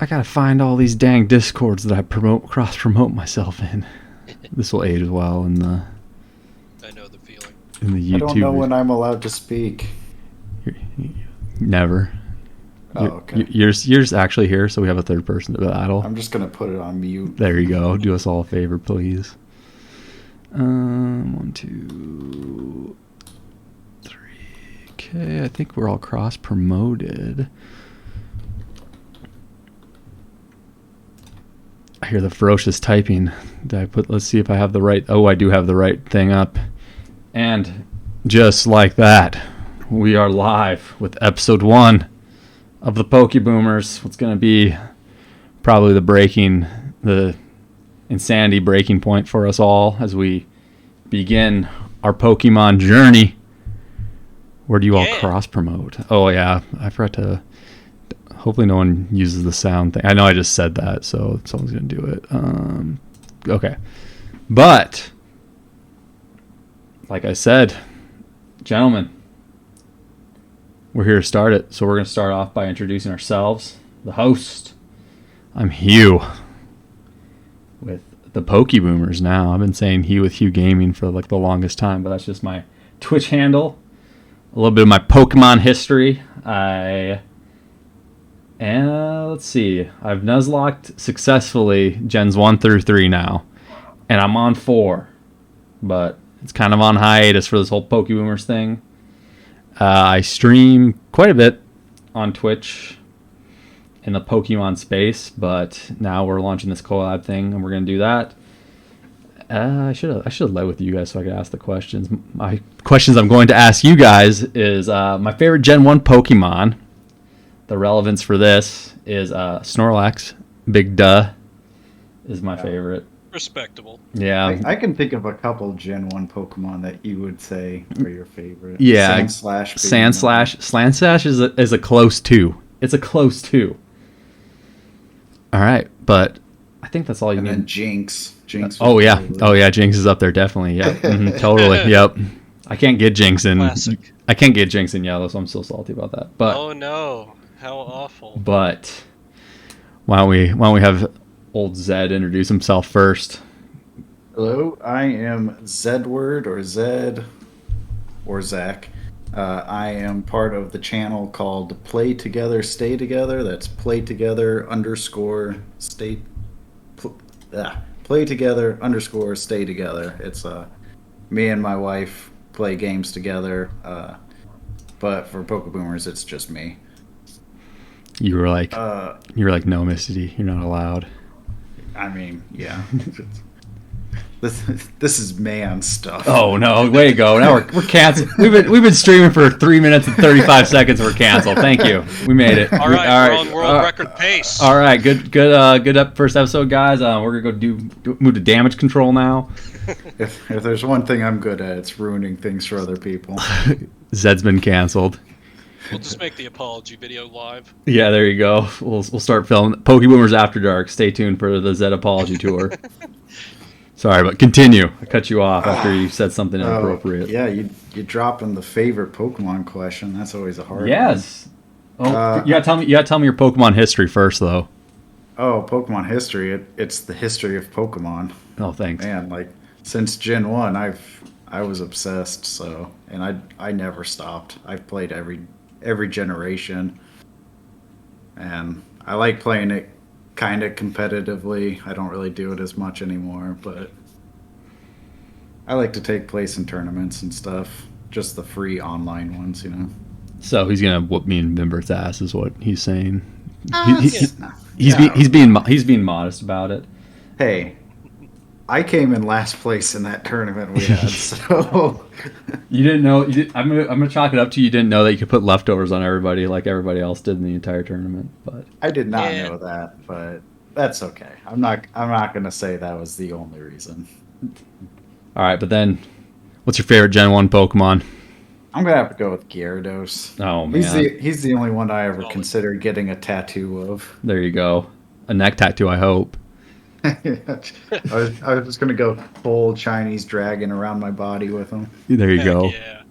gotta find all these dang discords that I cross promote myself in. This will aid as well in the. I know the feeling. In the YouTube. I don't know when I'm allowed to speak. Never. Oh, okay. Yours actually here, so we have a third person to battle. I'm just gonna put it on mute. There you go. Do us all a favor, please. 1, 2, 3. Okay, I think we're all cross promoted. I hear the ferocious typing. Let's see if I have the right. Oh, I do have the right thing up. And just like that, we are live with episode 1 of the Pokeboomers. What's going to be probably the insanity breaking point for us all as we begin our Pokemon journey. Where do you all cross promote? Oh yeah, I forgot to. Hopefully no one uses the sound thing. I know I just said that, so someone's gonna do it. Okay, but like I said, gentlemen, we're here to start it. So we're gonna start off by introducing ourselves. The host, I'm Hugh with the Pokeboomers. Now I've been saying Hugh with Hugh Gaming for like the longest time, but that's just my Twitch handle. A little bit of my Pokemon history. Let's see. I've Nuzlocked successfully Gens 1 through 3 now. And I'm on 4. But it's kind of on hiatus for this whole Pokeboomers thing. I stream quite a bit on Twitch in the Pokemon space. But now we're launching this collab thing, and we're going to do that. I should have led with you guys so I could ask the questions. My questions I'm going to ask you guys is my favorite Gen 1 Pokemon. The relevance for this is Snorlax. Big duh is my favorite. Respectable. Yeah. I can think of a couple Gen 1 Pokemon that you would say are your favorite. Yeah. Sandslash is a close 2. It's a close 2. All right, but I think that's all you need. And then Jinx. Oh yeah. Jinx is up there definitely. Yeah. Totally. Yep. I can't get Jinx in. Classic. I can't get Jinx in yellow, so I'm still salty about that. But oh no, how awful! But why don't we have old Zed introduce himself first? Hello, I am Zedward or Zed or Zach. I am part of the channel called Play Together, Stay Together. That's Play Together _ Stay. Play Together _ Stay Together. It's me and my wife play games together, but for Pokeboomers, it's just me. You were like, no, Misty, you're not allowed. I mean, yeah. This is man stuff. Oh no! Way to go! Now we're canceled. We've been streaming for 3 minutes and 35 seconds. We're canceled. Thank you. We made it. All right, we're on world record pace. All right, good up first episode, guys. We're gonna go move to damage control now. If there's one thing I'm good at, it's ruining things for other people. Zed's been canceled. We'll just make the apology video live. Yeah, there you go. We'll start filming Pokeboomers After Dark. Stay tuned for the Zed apology tour. Sorry, but continue. I cut you off after you said something inappropriate. Yeah, you drop in the favorite Pokemon question. That's always a hard one. Yes. Oh, you gotta tell me your Pokemon history first, though. Oh, Pokemon history. It's the history of Pokemon. Oh, thanks. Man, like since Gen 1, I was obsessed. So, and I never stopped. I've played every generation, and I like playing it kind of competitively. I don't really do it as much anymore, but I like to take place in tournaments and stuff. Just the free online ones, you know. So he's gonna whoop me and Bimbert's ass, is what he's saying. He's being modest about it. Hey, I came in last place in that tournament we had, so you didn't know. I'm gonna chalk it up to you didn't know that you could put leftovers on everybody like everybody else did in the entire tournament. But I did not know that, but that's okay. I'm not gonna say that was the only reason. All right, but then, what's your favorite Gen 1 Pokemon? I'm gonna have to go with Gyarados. Oh man, he's the only one I ever considered getting a tattoo of. There you go, a neck tattoo. I hope. I was just gonna go full Chinese dragon around my body with him. There you go. Yeah.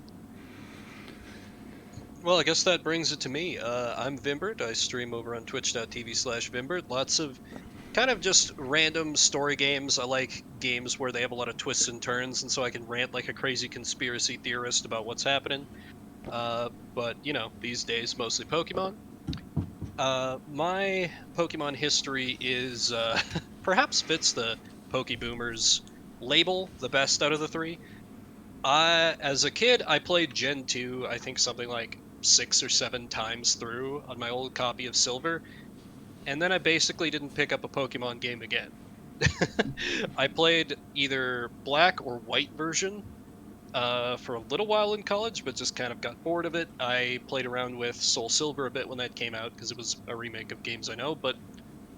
Well, I guess that brings it to me. I'm Vimbert. I stream over on twitch.tv/Vimbert. Lots of kind of just random story games. I like games where they have a lot of twists and turns, and so I can rant like a crazy conspiracy theorist about what's happening. But, you know, these days, mostly Pokemon. My Pokemon history is perhaps fits the Pokeboomers label the best out of the three. As a kid, I played Gen 2, I think something like 6 or 7 times through on my old copy of Silver, and then I basically didn't pick up a Pokemon game again. I played either Black or White version for a little while in college, but just kind of got bored of it. I played around with Soul Silver a bit when that came out, because it was a remake of games I know, but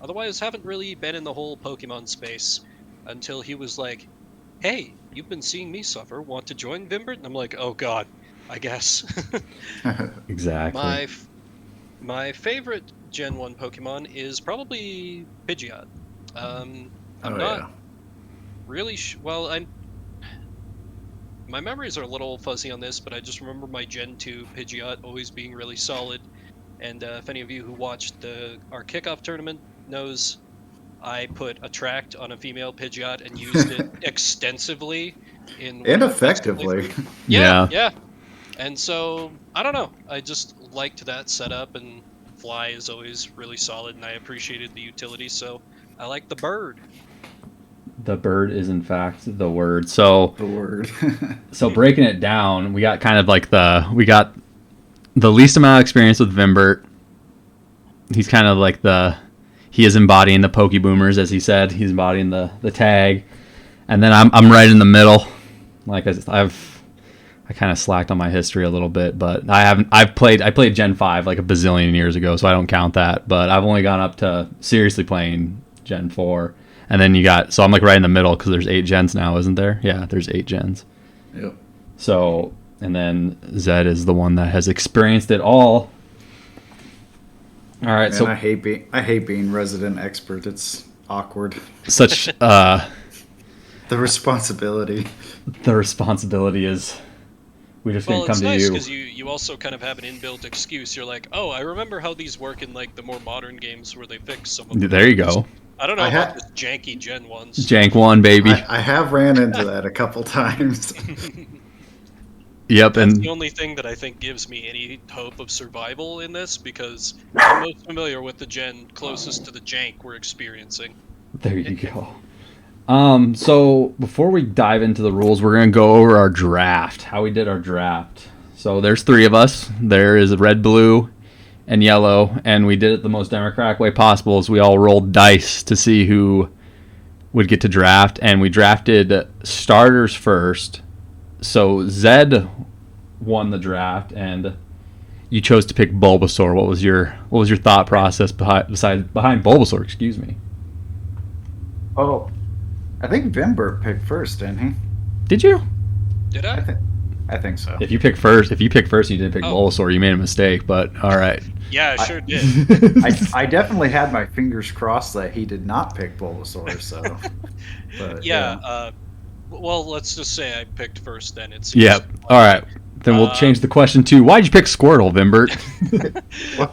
otherwise haven't really been in the whole Pokemon space until he was like, hey, you've been seeing me suffer, want to join Vimbert? And I'm like, oh god, I guess. Exactly. My favorite Gen 1 Pokemon is probably Pidgeot. I'm not really my memories are a little fuzzy on this, but I just remember my Gen 2 Pidgeot always being really solid. And if any of you who watched our kickoff tournament knows, I put Attract on a female Pidgeot and used it extensively and effectively. Yeah. And so, I don't know. I just liked that setup, and Fly is always really solid, and I appreciated the utility, so I like the bird. The bird is in fact the word. So The word. so breaking it down, we got kind of like we got the least amount of experience with Vimbert. He's kind of like he is embodying the Pokeboomers, as he said. He's embodying the tag, and then I'm right in the middle. Like I kind of slacked on my history a little bit, but I played Gen 5 like a bazillion years ago, so I don't count that. But I've only gone up to seriously playing Gen 4, and then so I'm like right in the middle because there's 8 gens now, isn't there? Yeah, there's 8 gens. Yep. So and then Zed is the one that has experienced it all. All right, Man, I hate being resident expert. It's awkward. Such the responsibility. The responsibility is we just gonna come it's to nice you. because you also kind of have an inbuilt excuse. You're like, oh, I remember how these work in like the more modern games where they fix some of them. There you go. I don't know about the janky Gen 1s. Jank 1, baby. I have ran into that a couple times. Yep, That's and the only thing that I think gives me any hope of survival in this, because I'm most familiar with the gen closest to the jank we're experiencing. there you go. So before we dive into the rules, we're gonna go over our draft, how we did our draft. So there's 3 of us. There is red, blue, and yellow, and we did it the most democratic way possible. Is we all rolled dice to see who would get to draft, and we drafted starters first. So Zed won the draft, and you chose to pick Bulbasaur. What was your thought process behind Bulbasaur? Excuse me. Oh, I think Vimbert picked first, didn't he? Did you? Did I? I think so. If you picked first, and you didn't pick Bulbasaur, you made a mistake. But all right. Yeah, I sure did. I definitely had my fingers crossed that he did not pick Bulbasaur. So. But, yeah. Well, let's just say I picked first. Then it's Yep. All right. Then we'll change the question to why'd you pick Squirtle, Vimbert?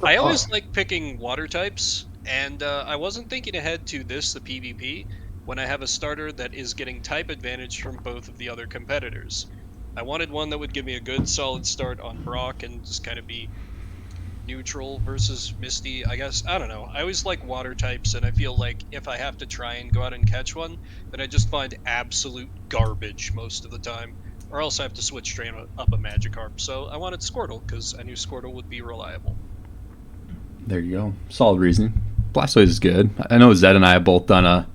I always like picking water types, and I wasn't thinking ahead to the PvP, when I have a starter that is getting type advantage from both of the other competitors. I wanted one that would give me a good solid start on Brock and just kind of be neutral versus Misty, I guess. I don't know. I always like water types, and I feel like if I have to try and go out and catch one, then I just find absolute garbage most of the time. Or else I have to switch straight up a Magikarp. So I wanted Squirtle, because I knew Squirtle would be reliable. There you go. Solid reasoning. Blastoise is good. I know Zed and I have both done a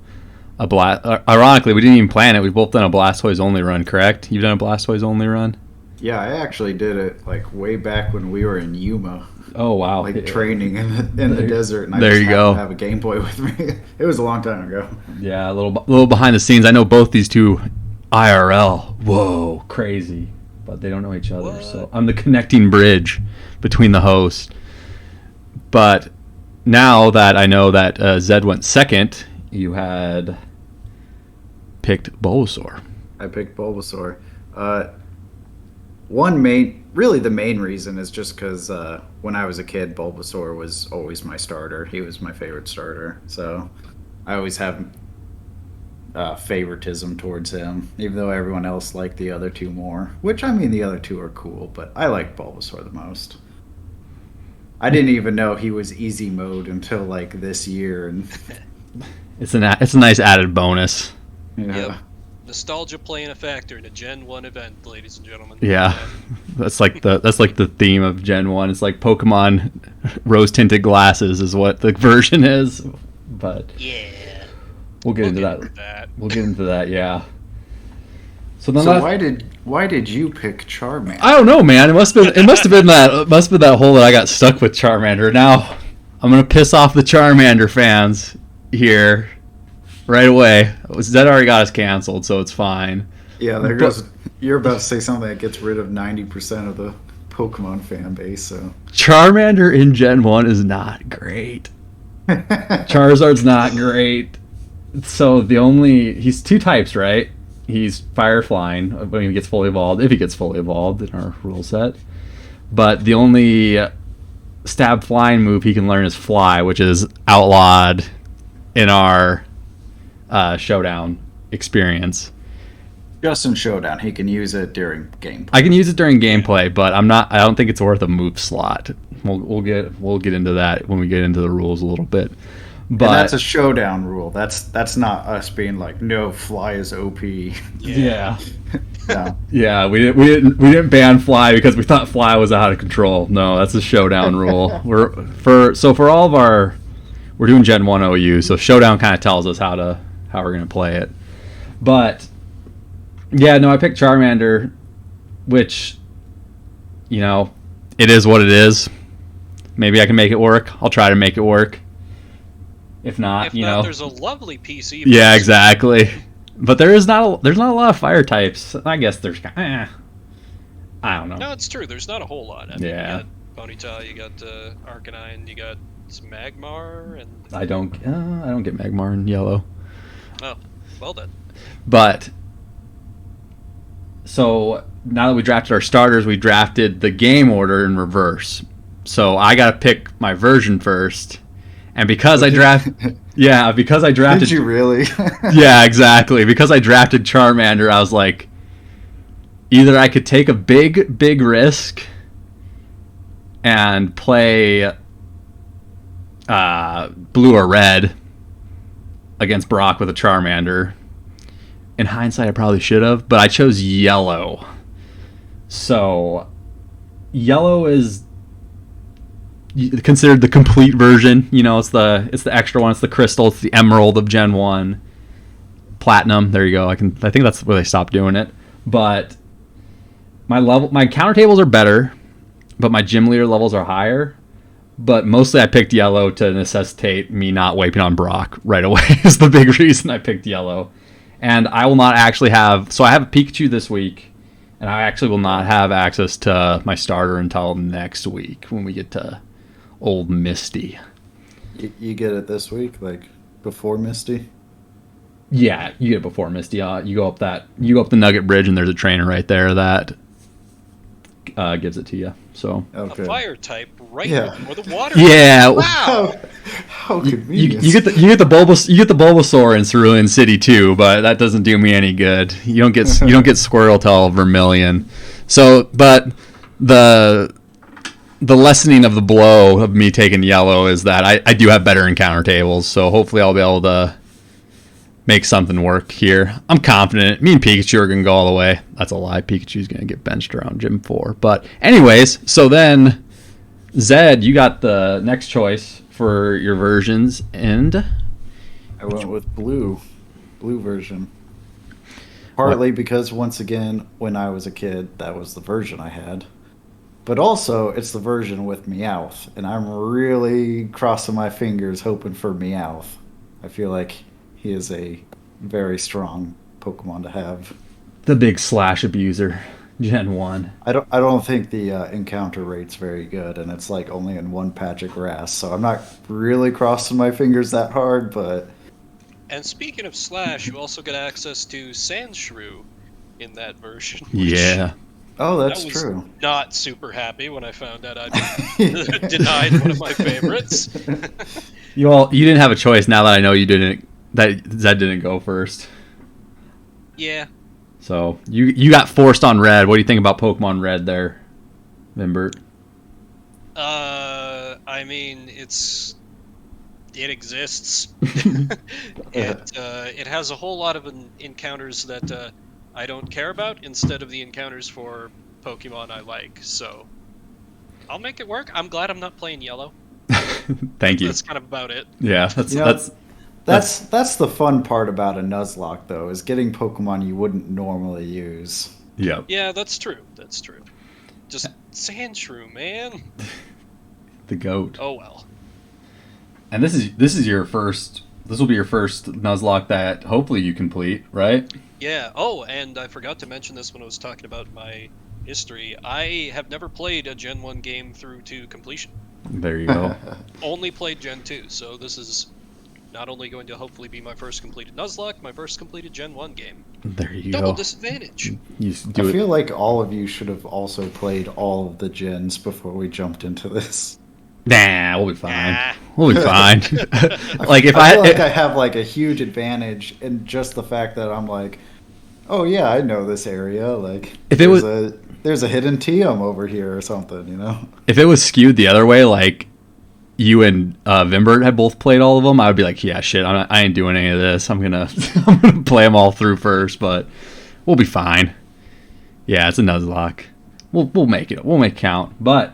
Blast. Ironically, we didn't even plan it. We've both done a Blastoise only run, correct? You've done a Blastoise only run? Yeah, I actually did it like way back when we were in Yuma. Oh wow! Like training in the desert, and I there just you go. To have a Game Boy with me. It was a long time ago. Yeah, a little behind the scenes. I know both these two IRL. Whoa, crazy! But they don't know each other, so I'm the connecting bridge between the hosts. But now that I know that Zed went second, you had picked Bulbasaur. I picked Bulbasaur. One main really the main reason is just because when I was a kid, Bulbasaur was always my starter. He was my favorite starter, so I always have favoritism towards him, even though everyone else liked the other two more. Which, I mean, the other two are cool, but I like Bulbasaur the most. I didn't even know he was easy mode until like this year, and It's a nice added bonus. yeah. Yep. Nostalgia playing a factor in a Gen 1 event, ladies and gentlemen. Yeah, that's like the theme of Gen 1. It's like Pokemon rose tinted glasses is what the version is, but Yeah. we'll get into that. We'll get into that. Yeah. So then Why did you pick Charmander? I don't know, man. It must have been that hole that I got stuck with Charmander. Now I'm gonna piss off the Charmander fans here right away. Zed already got us canceled, so it's fine. Yeah, there goes. You're about to say something that gets rid of 90% of the Pokemon fan base. So Charmander in Gen 1 is not great. Charizard's not great. So he's two types, right? He's fire flying when he gets fully evolved, if he gets fully evolved in our rule set. But the only stab flying move he can learn is fly, which is outlawed in our showdown experience. just in Showdown, he can use it during gameplay. I can use it during gameplay, but I don't think it's worth a move slot. We'll get into that when we get into the rules a little bit. But and that's a Showdown rule. That's not us being like, no, fly is OP. yeah. No. Yeah, we didn't ban fly because we thought fly was out of control. No, that's a Showdown rule. For all of our, we're doing Gen 1 OU, so Showdown kind of tells us how we're gonna play it. But yeah, no, I picked Charmander, which, it is what it is. Maybe I can make it work. I'll try to make it work. If not, there's a lovely PC. Yeah, exactly. But there's not a lot of fire types. I guess there's. I don't know. No, it's true. There's not a whole lot. I mean, Yeah. You got Ponyta, you got Arcanine, you got Magmar, and I don't get Magmar in yellow. oh, well then. But so now that we drafted our starters, we drafted the game order in reverse. So I got to pick my version first. And because I drafted Did you really? Yeah, exactly. Because I drafted Charmander, I was like, either I could take a big risk and play blue or red against Brock with a Charmander. In hindsight, I probably should have, but I chose yellow. So yellow is considered the complete version. It's the extra one. It's the crystal. It's the emerald of Gen 1. Platinum. There you go. I think that's where they stopped doing it. But my counter tables are better, but my gym leader levels are higher. But mostly I picked yellow to necessitate me not wiping on Brock right away is the big reason I picked yellow. And I will not actually have... So I have a Pikachu this week, and I actually will not have access to my starter until next week when we get to old Misty. You get it this week, like before Misty? Yeah, you get it before Misty. You go up the Nugget Bridge, and there's a trainer right there that gives it to you. So Okay. A fire type right Yeah. before the water. yeah, Wow. How convenient. you get the Bulbasaur in Cerulean City too, but that doesn't do me any good. You don't get Squirtle till Vermilion. So, but the lessening of the blow of me taking yellow is that I do have better encounter tables, so hopefully I'll be able to make something work here. I'm confident. Me and Pikachu are going to go all the way. That's a lie. Pikachu's going to get benched around Gym 4. But anyways, so then, Zed, you got the next choice for your versions, and I went with blue version. Partly because, once again, when I was a kid, that was the version I had. But also, it's the version with Meowth, and I'm really crossing my fingers hoping for Meowth. I feel like he is a very strong Pokemon to have. the big slash abuser, Gen 1. I don't think the encounter rate's very good, and it's like only in one patch of grass, so I'm not really crossing my fingers that hard, but... And speaking of Slash, you also get access to Sandshrew in that version. Yeah. Oh, that's I was true. not super happy when I found out I'd been denied one of my favorites. You didn't have a choice now that I know you didn't. That Zed didn't go first. Yeah. So you got forced on red. What do you think about Pokemon Red there, Vimbert? I mean, it exists. It has a whole lot of encounters that I don't care about instead of the encounters for Pokemon I like. So I'll make it work. I'm glad I'm not playing yellow. Thank you. That's kind of about it. Yeah, That's the fun part about a Nuzlocke, though, is getting Pokemon you wouldn't normally use. Yep. Yeah, that's true. That's true. Just Sandshrew, man. The goat. Oh well. And this is your first. This will be your first Nuzlocke that hopefully you complete, right? Yeah. Oh, and I forgot to mention this when I was talking about my history. I have never played a Gen 1 game through to completion. There you go. Only played Gen 2, so this is not only going to hopefully be my first completed Nuzlocke, my first completed Gen 1 game. There you Double go. disadvantage. You do I it. feel like all of you should have also played all of the gens before we jumped into this. Nah, we'll be fine. Nah. We'll be fine. Like if I feel like I have like a huge advantage in just the fact that I'm like, oh yeah, I know this area. Like If it was- there's a hidden TM over here or something, you know? if it was skewed the other way, like you and Vimbert had both played all of them, I would be like, yeah, shit, I ain't doing any of this. I'm gonna play them all through first, but we'll be fine. Yeah, it's a Nuzlocke. We'll make it. We'll make it count. But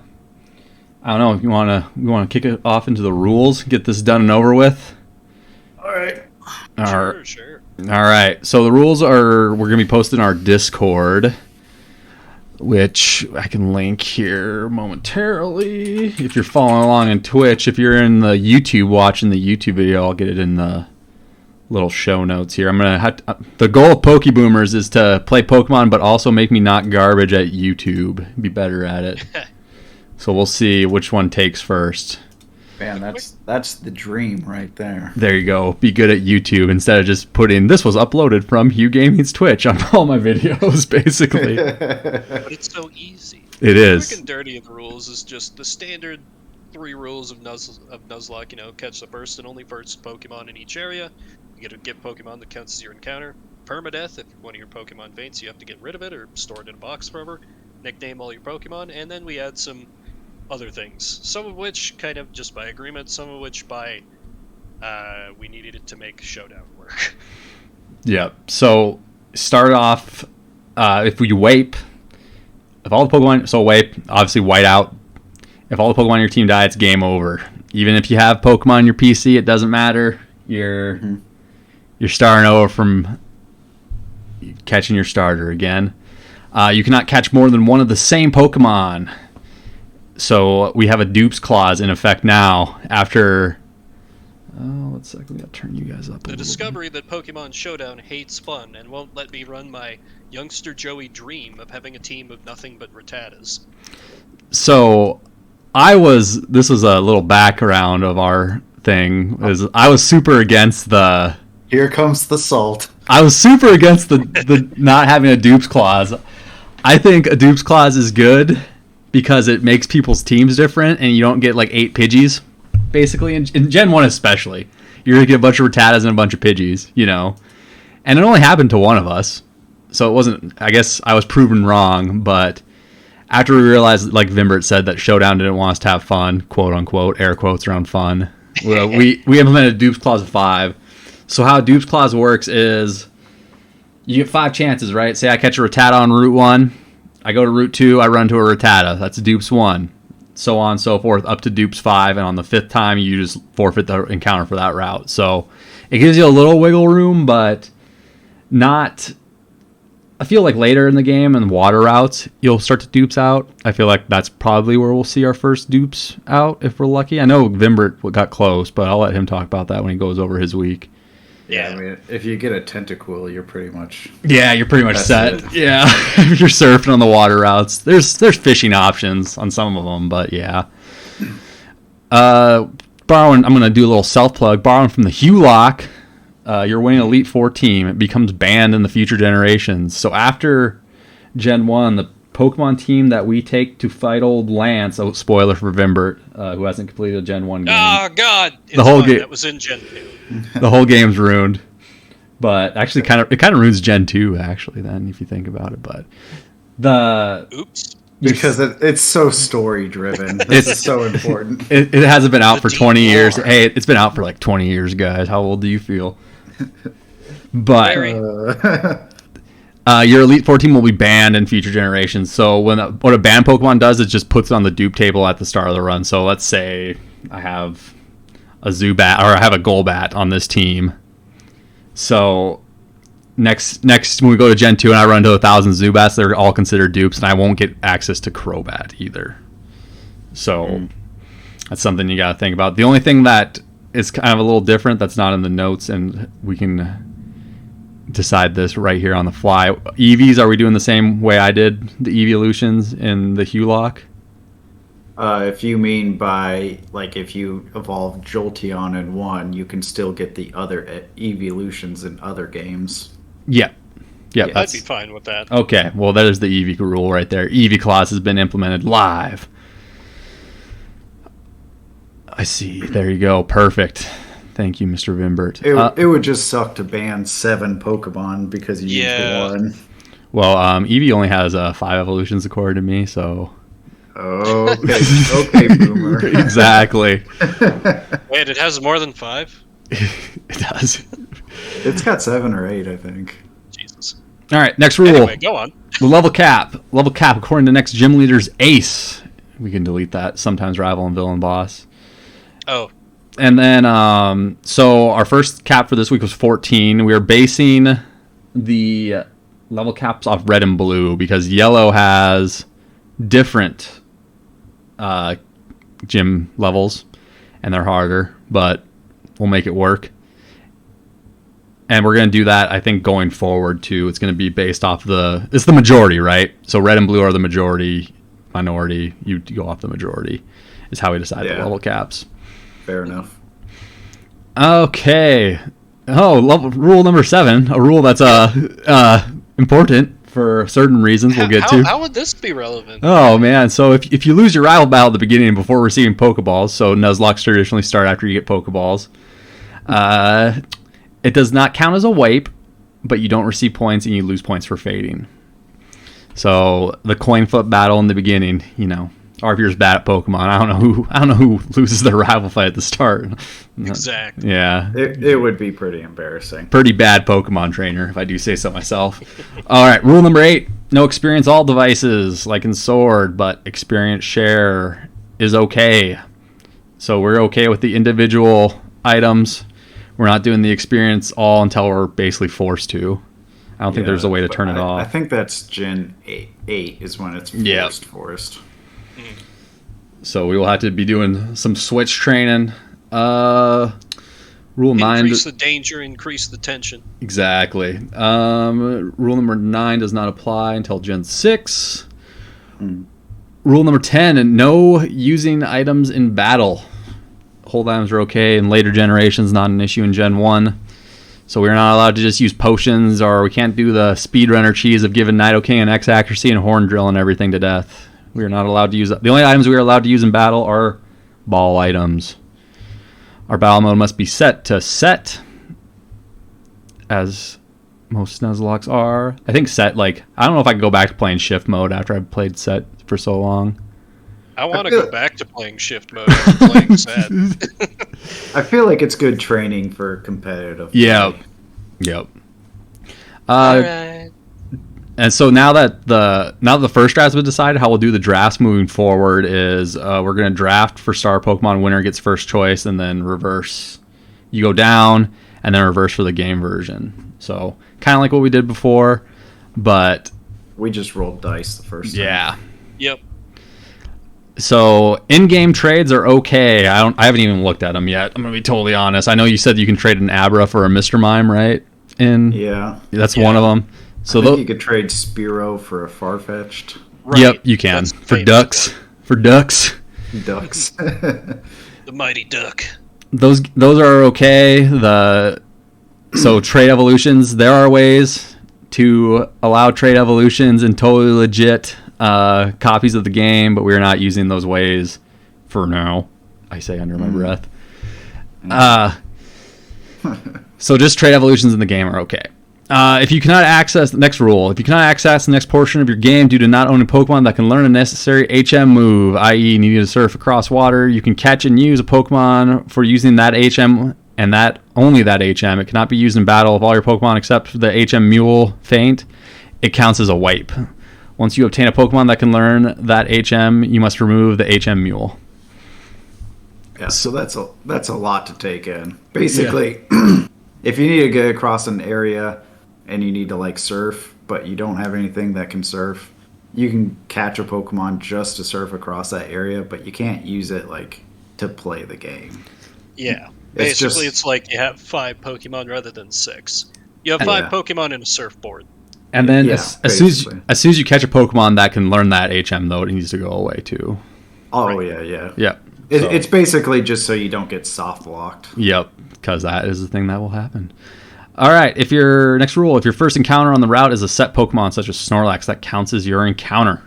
I don't know if you wanna kick it off into the rules, get this done and over with. All right. Sure. All right. So the rules we're gonna be posted in our Discord, which I can link here momentarily. If you're following along on Twitch, if you're in the YouTube watching the YouTube video, I'll get it in the little show notes here. I'm gonna the goal of Pokeboomers is to play Pokemon, but also make me not garbage at YouTube. Be better at it. So we'll see which one takes first. Man, that's the dream right there. There you go. Be good at YouTube instead of just putting this was uploaded from Hugh Gaming's Twitch on all my videos, basically. But it's so easy. It is. Quick and dirty of the rules is just the standard 3 rules of Nuzlocke. You know, catch the first and only first Pokemon in each area. You get to get Pokemon that counts as your encounter. Permadeath, if one of your Pokemon faints, you have to get rid of it or store it in a box forever. Nickname all your Pokemon, and then we add some other things. Some of which kind of just by agreement, some of which by we needed it to make Showdown work. Yeah. So start off if you Wape. If all the Pokemon, so Wape, obviously white out. If all the Pokemon on your team die, it's game over. Even if you have Pokemon on your PC, it doesn't matter. You're starting over from catching your starter again. You cannot catch more than one of the same Pokemon. So we have a dupes clause in effect now after... Oh, let's see. We gotta turn you guys up a The little discovery that Pokemon Showdown hates fun and won't let me run my youngster Joey dream of having a team of nothing but Rattatas. So this was a little background of our thing. I was super against the... Here comes the salt. I was super against the not having a dupes clause. I think a dupes clause is good because it makes people's teams different and you don't get like 8 Pidgeys, basically. In Gen 1 especially. You're going to get a bunch of Rattatas and a bunch of Pidgeys, you know. And it only happened to one of us. So it wasn't... I guess I was proven wrong, but after we realized, like Vimbert said, that Showdown didn't want us to have fun, quote unquote, air quotes around fun, we implemented a dupes clause of 5. So how a dupes clause works is you get 5 chances, right? Say I catch a Rattata on Route 1. I go to Route 2, I run into a Rattata. That's dupes 1. So on and so forth, up to dupes 5. And on the 5th time, you just forfeit the encounter for that route. So it gives you a little wiggle room, but not... I feel like later in the game and water routes, you'll start to dupes out. I feel like that's probably where we'll see our first dupes out if we're lucky. I know Vimbert got close, but I'll let him talk about that when he goes over his week. Yeah, I mean, if you get a Tentacool, you're pretty much... Yeah, you're pretty much set. It. Yeah, if you're surfing on the water routes. There's fishing options on some of them, but yeah. Borrowing, I'm going to do a little self-plug. Borrowing from the Hulock, you're winning Elite Four team. It becomes banned in the future generations. So after Gen 1, the Pokemon team that we take to fight old Lance. Oh, spoiler for Vimbert, who hasn't completed a Gen 1 game. Oh, God! The whole game that was in Gen 2. The whole game's ruined. But actually, it kind of ruins Gen 2, actually, then, if you think about it. But Oops. Because it's so story-driven. This is so important. It hasn't been out for 20 years. Hey, it's been out for like 20 years, guys. How old do you feel? But your Elite Four team will be banned in future generations. So what a banned Pokemon does is just puts it on the dupe table at the start of the run. So let's say I have a Zubat, or I have a Golbat on this team. So next when we go to Gen 2 and I run to 1,000 Zubats, they're all considered dupes, and I won't get access to Crobat either. So that's something you got to think about. The only thing that is kind of a little different that's not in the notes, and we can decide this right here on the fly. EVs, are we doing the same way I did the evolutions in the Hulock? If you mean by, like, if you evolve Jolteon in one, you can still get the other evolutions in other games. Yeah. Yeah, I'd be fine with that. Okay, well, there's the EV rule right there. EV clause has been implemented live. I see. There you go. Perfect. Thank you, Mr. Vimbert. It would just suck to ban 7 Pokemon because you used one. Well, Eevee only has 5 evolutions according to me, so... Okay, Boomer. Exactly. Wait, it has more than 5? It does. It's got 7 or 8, I think. Jesus. All right, next rule. Anyway, go on. The level cap. Level cap, according to next gym leader's ace. We can delete that. Sometimes rival and villain boss. Oh. And then, so our first cap for this week was 14. We are basing the level caps off red and blue because yellow has different gym levels and they're harder, but we'll make it work. And we're going to do that, I think, going forward, too. It's going to be based off it's the majority, right? So red and blue are the majority, minority. You go off the majority is how we decide the level caps. Fair enough. Okay. Oh, rule number 7, a rule that's important for certain reasons we'll get to. How would this be relevant? Oh, man. So if you lose your rival battle at the beginning before receiving Pokeballs, so Nuzlockes traditionally start after you get Pokeballs, it does not count as a wipe, but you don't receive points and you lose points for fading. So the coin flip battle in the beginning, or if you're just bad at Pokemon, I don't know who loses their rival fight at the start. Exactly. Yeah. It would be pretty embarrassing. Pretty bad Pokemon trainer, if I do say so myself. All right, rule number 8: no experience all devices, like in Sword, but experience share is okay. So we're okay with the individual items. We're not doing the experience all until we're basically forced to. I don't think there's a way to turn it off. I think that's Gen 8 is when it's forced. So we will have to be doing some switch training. Rule 9. Increase the danger, increase the tension. Exactly. Rule number 9 does not apply until Gen 6. Rule number 10, no using items in battle. Hold items are okay in later generations, not an issue in Gen 1. So we're not allowed to just use potions, or we can't do the speedrunner cheese of giving Nidoking and X accuracy and horn drill and everything to death. We are not allowed to use... The only items we are allowed to use in battle are ball items. Our battle mode must be set to set, as most Nuzlocks are. I think set, I don't know if I can go back to playing shift mode after I've played set for so long. I want to go back to playing shift mode after playing set. I feel like it's good training for competitive play. Yep. All right. And so now that the first draft's been decided, how we'll do the drafts moving forward is we're going to draft for Star Pokemon. Winner gets first choice, and then reverse. You go down, and then reverse for the game version. So kind of like what we did before, but... We just rolled dice the first time. Yeah. Yep. So in-game trades are okay. I haven't even looked at them yet. I'm going to be totally honest. I know you said you can trade an Abra for a Mr. Mime, right? That's one of them. So I think you could trade Spearow for a Farfetch'd. Right. Yep, you can. For ducks. Ducks. The mighty duck. Those are okay. So trade evolutions, there are ways to allow trade evolutions in totally legit copies of the game, but we're not using those ways for now. I say under my breath. So just trade evolutions in the game are okay. If you cannot access the next rule, if you cannot access the next portion of your game due to not owning Pokemon that can learn a necessary HM move, i.e. needing to surf across water, you can catch and use a Pokemon for using that HM and that only that HM. It cannot be used in battle of all your Pokemon except for the HM Mule feint. It counts as a wipe. Once you obtain a Pokemon that can learn that HM, you must remove the HM Mule. Yeah, so that's a lot to take in. Basically, if you need to get across an area and you need to like surf, but you don't have anything that can surf, you can catch a Pokemon just to surf across that area, but you can't use it like to play the game. Yeah. Basically, it's like you have 5 Pokemon rather than 6. You have 5 Pokemon in a surfboard. And then as soon as you catch a Pokemon that can learn that HM, though, it needs to go away, too. Oh, right. Yeah. It's basically just so you don't get soft blocked. Yep, because that is the thing that will happen. All right, if your first encounter on the route is a set Pokemon such as Snorlax, that counts as your encounter.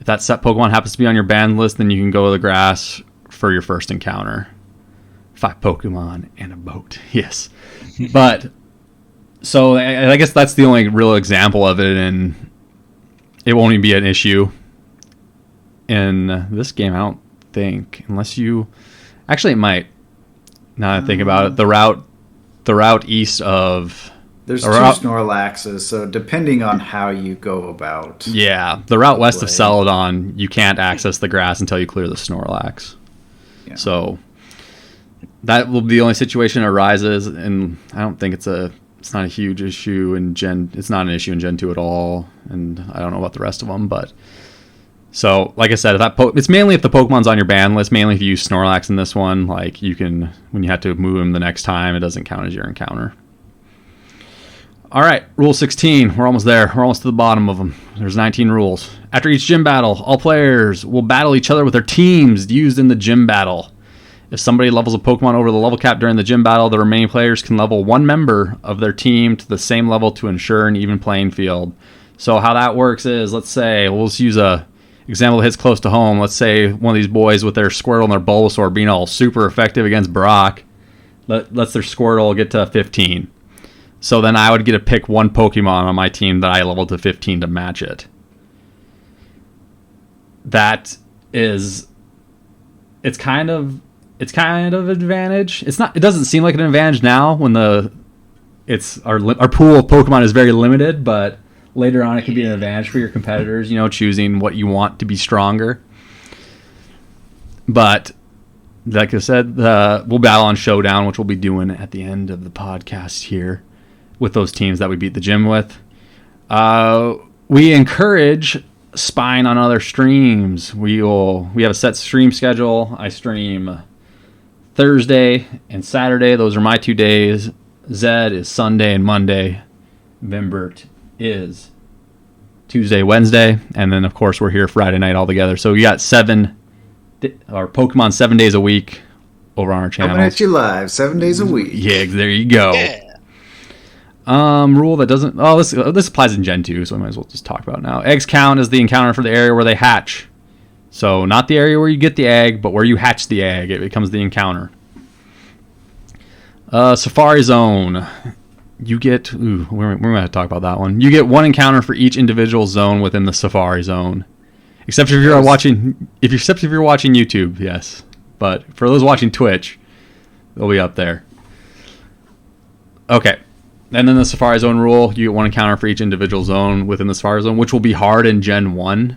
If that set Pokemon happens to be on your banned list, then you can go to the grass for your first encounter. 5 Pokemon and a boat. Yes. But, so I guess that's the only real example of it, and it won't even be an issue in this game, I don't think. Unless you... Actually, it might. Now that I think about it. The route east of... There's 2 Snorlaxes, so depending on how you go about... Yeah, the route west of Celadon, you can't access the grass until you clear the Snorlax. Yeah. So... that will be the only situation that arises, and I don't think it's not a huge issue in it's not an issue in Gen 2 at all, and I don't know about the rest of them, but so like I said, it's mainly if the Pokemon's on your ban list, mainly if you use Snorlax in this one, like you can, when you have to move him the next time, it doesn't count as your encounter. All right, Rule 16, we're almost there, we're almost to the bottom of them. There's 19 rules. After each gym battle, all players will battle each other with their teams used in the gym battle. If somebody levels a Pokemon over the level cap during the gym battle, the remaining players can level one member of their team to the same level to ensure an even playing field. So how that works is, let's say, we'll just use a example that hits close to home. Let's say one of these boys with their Squirtle and their Bulbasaur being all super effective against Brock lets their Squirtle get to 15. So then I would get to pick one Pokemon on my team that I leveled to 15 to match it. It's kind of advantage. It doesn't seem like an advantage now when our pool of Pokemon is very limited, but later on it can be an advantage for your competitors, choosing what you want to be stronger. But like I said, we'll battle on Showdown, which we'll be doing at the end of the podcast here with those teams that we beat the gym with. We encourage spying on other streams. We have a set stream schedule. I stream Thursday and Saturday. Those are my 2 days. Zed is Sunday and Monday. Vimbert is Tuesday, Wednesday. And then, of course, we're here Friday night all together. So we got Pokemon 7 days a week over on our channel. Coming at you live 7 days a week. Yeah, there you go. Yeah. Rule that doesn't... Oh, this applies in Gen 2, so I might as well just talk about it now. Eggs count as the encounter for the area where they hatch. So not the area where you get the egg, but where you hatch the egg. It becomes the encounter. Safari Zone. You get... we're going to talk about that one. You get one encounter for each individual zone within the Safari Zone. Except if you're watching YouTube, yes. But for those watching Twitch, they'll be up there. Okay. And then the Safari Zone rule, you get one encounter for each individual zone within the Safari Zone, which will be hard in Gen 1.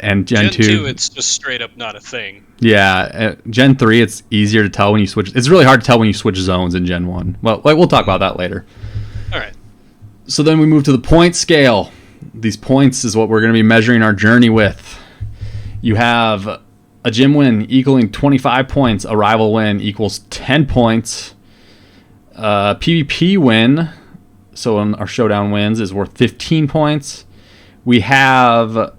And Gen 2, it's just straight up not a thing. Yeah. Gen 3, it's easier to tell when you switch. It's really hard to tell when you switch zones in Gen 1. Well, we'll talk about that later. All right. So then we move to the point scale. These points is what we're going to be measuring our journey with. You have a gym win equaling 25 points. A rival win equals 10 points. PvP win, so in our Showdown wins, is worth 15 points. We have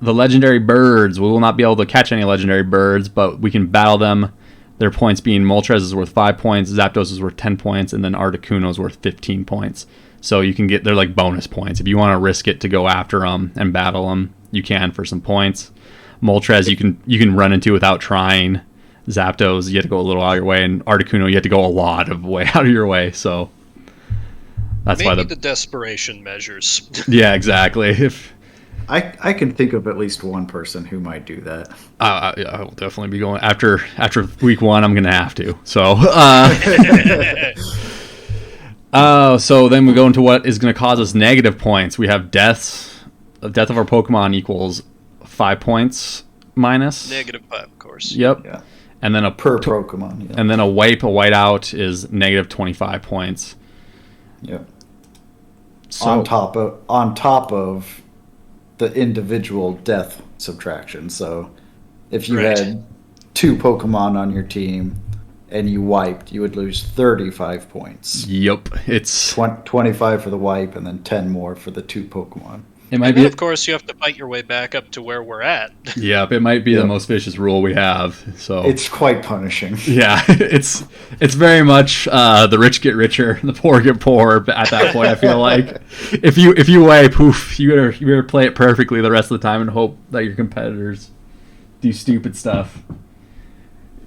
the legendary birds. We will not be able to catch any legendary birds, but we can battle them. Their points being Moltres is worth 5 points, Zapdos is worth 10 points, and then Articuno is worth 15 points. So you can get, they're like bonus points. If you want to risk it to go after them and battle them, you can for some points. Moltres you can run into without trying. Zapdos, you have to go a little out of your way, and Articuno, you have to go a lot of way out of your way. So that's Maybe why the desperation measures. Yeah, exactly. If I can think of at least one person who might do that. I will definitely be going after week 1. I'm gonna have to. So so then we go into what is going to cause us negative points. We have deaths. The death of our Pokemon equals 5 points minus. -5, of course. Yep. Yeah. And then Pokemon. Yeah. And then a whiteout is negative 25 points. Yep. So, on top of the individual death subtraction. So if you had 2 Pokemon on your team and you wiped, you would lose 35 points. Yep. It's 25 for the wipe and then 10 more for the 2 Pokemon. It might And be, then, of course, you have to fight your way back up to where we're at. Yep, it might be the most vicious rule we have. So It's quite punishing. yeah, it's very much the rich get richer, the poor get poorer. At that point, I feel like if you weigh poof, you better play it perfectly the rest of the time and hope that your competitors do stupid stuff.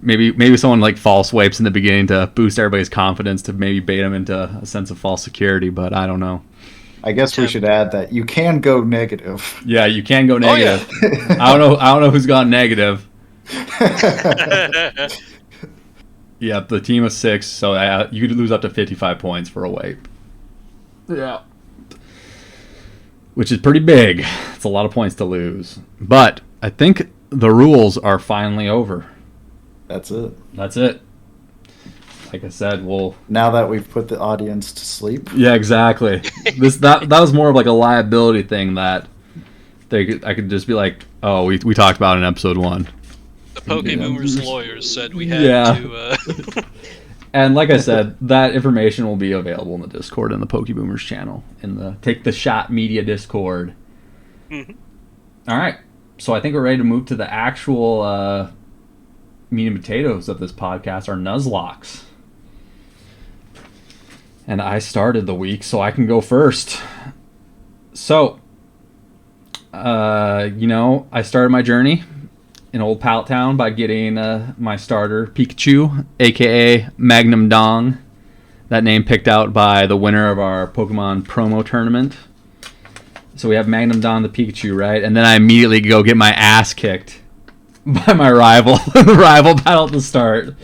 Maybe someone like false wipes in the beginning to boost everybody's confidence to maybe bait them into a sense of false security, but I don't know. I guess we should add that you can go negative. Yeah, you can go negative. Oh, yeah. I don't know who's gone negative. Yeah, the team of 6, so you could lose up to 55 points for a wipe. Yeah. Which is pretty big. It's a lot of points to lose. But I think the rules are finally over. That's it. That's it. Like I said, now that we've put the audience to sleep. Yeah, exactly. That was more of like a liability thing that I could just be like, oh, we talked about in episode 1. The Pokeboomers lawyers said we had to... And like I said, that information will be available in the Discord and the Pokeboomers channel, in the Take the Shot Media Discord. Mm-hmm. All right. So I think we're ready to move to the actual meat and potatoes of this podcast, our Nuzlocks. And I started the week, so I can go first. So, I started my journey in Old Pallet Town by getting my starter, Pikachu, a.k.a. Magnum Dong. That name picked out by the winner of our Pokemon promo tournament. So we have Magnum Dong the Pikachu, right? And then I immediately go get my ass kicked by my rival. The rival battle at the start.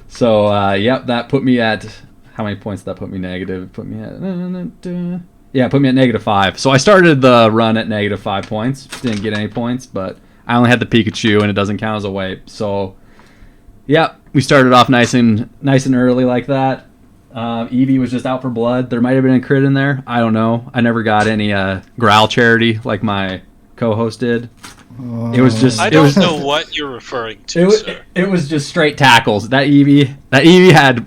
So, that put me at... How many points did that put me negative? It put me at... it put me at -5. So I started the run at -5 points. Didn't get any points, but I only had the Pikachu, and it doesn't count as a wipe. So, we started off nice and early like that. Eevee was just out for blood. There might have been a crit in there. I don't know. I never got any Growl charity like my co-host did. It was just... I don't know what you're referring to, sir. It was just straight tackles. That Eevee had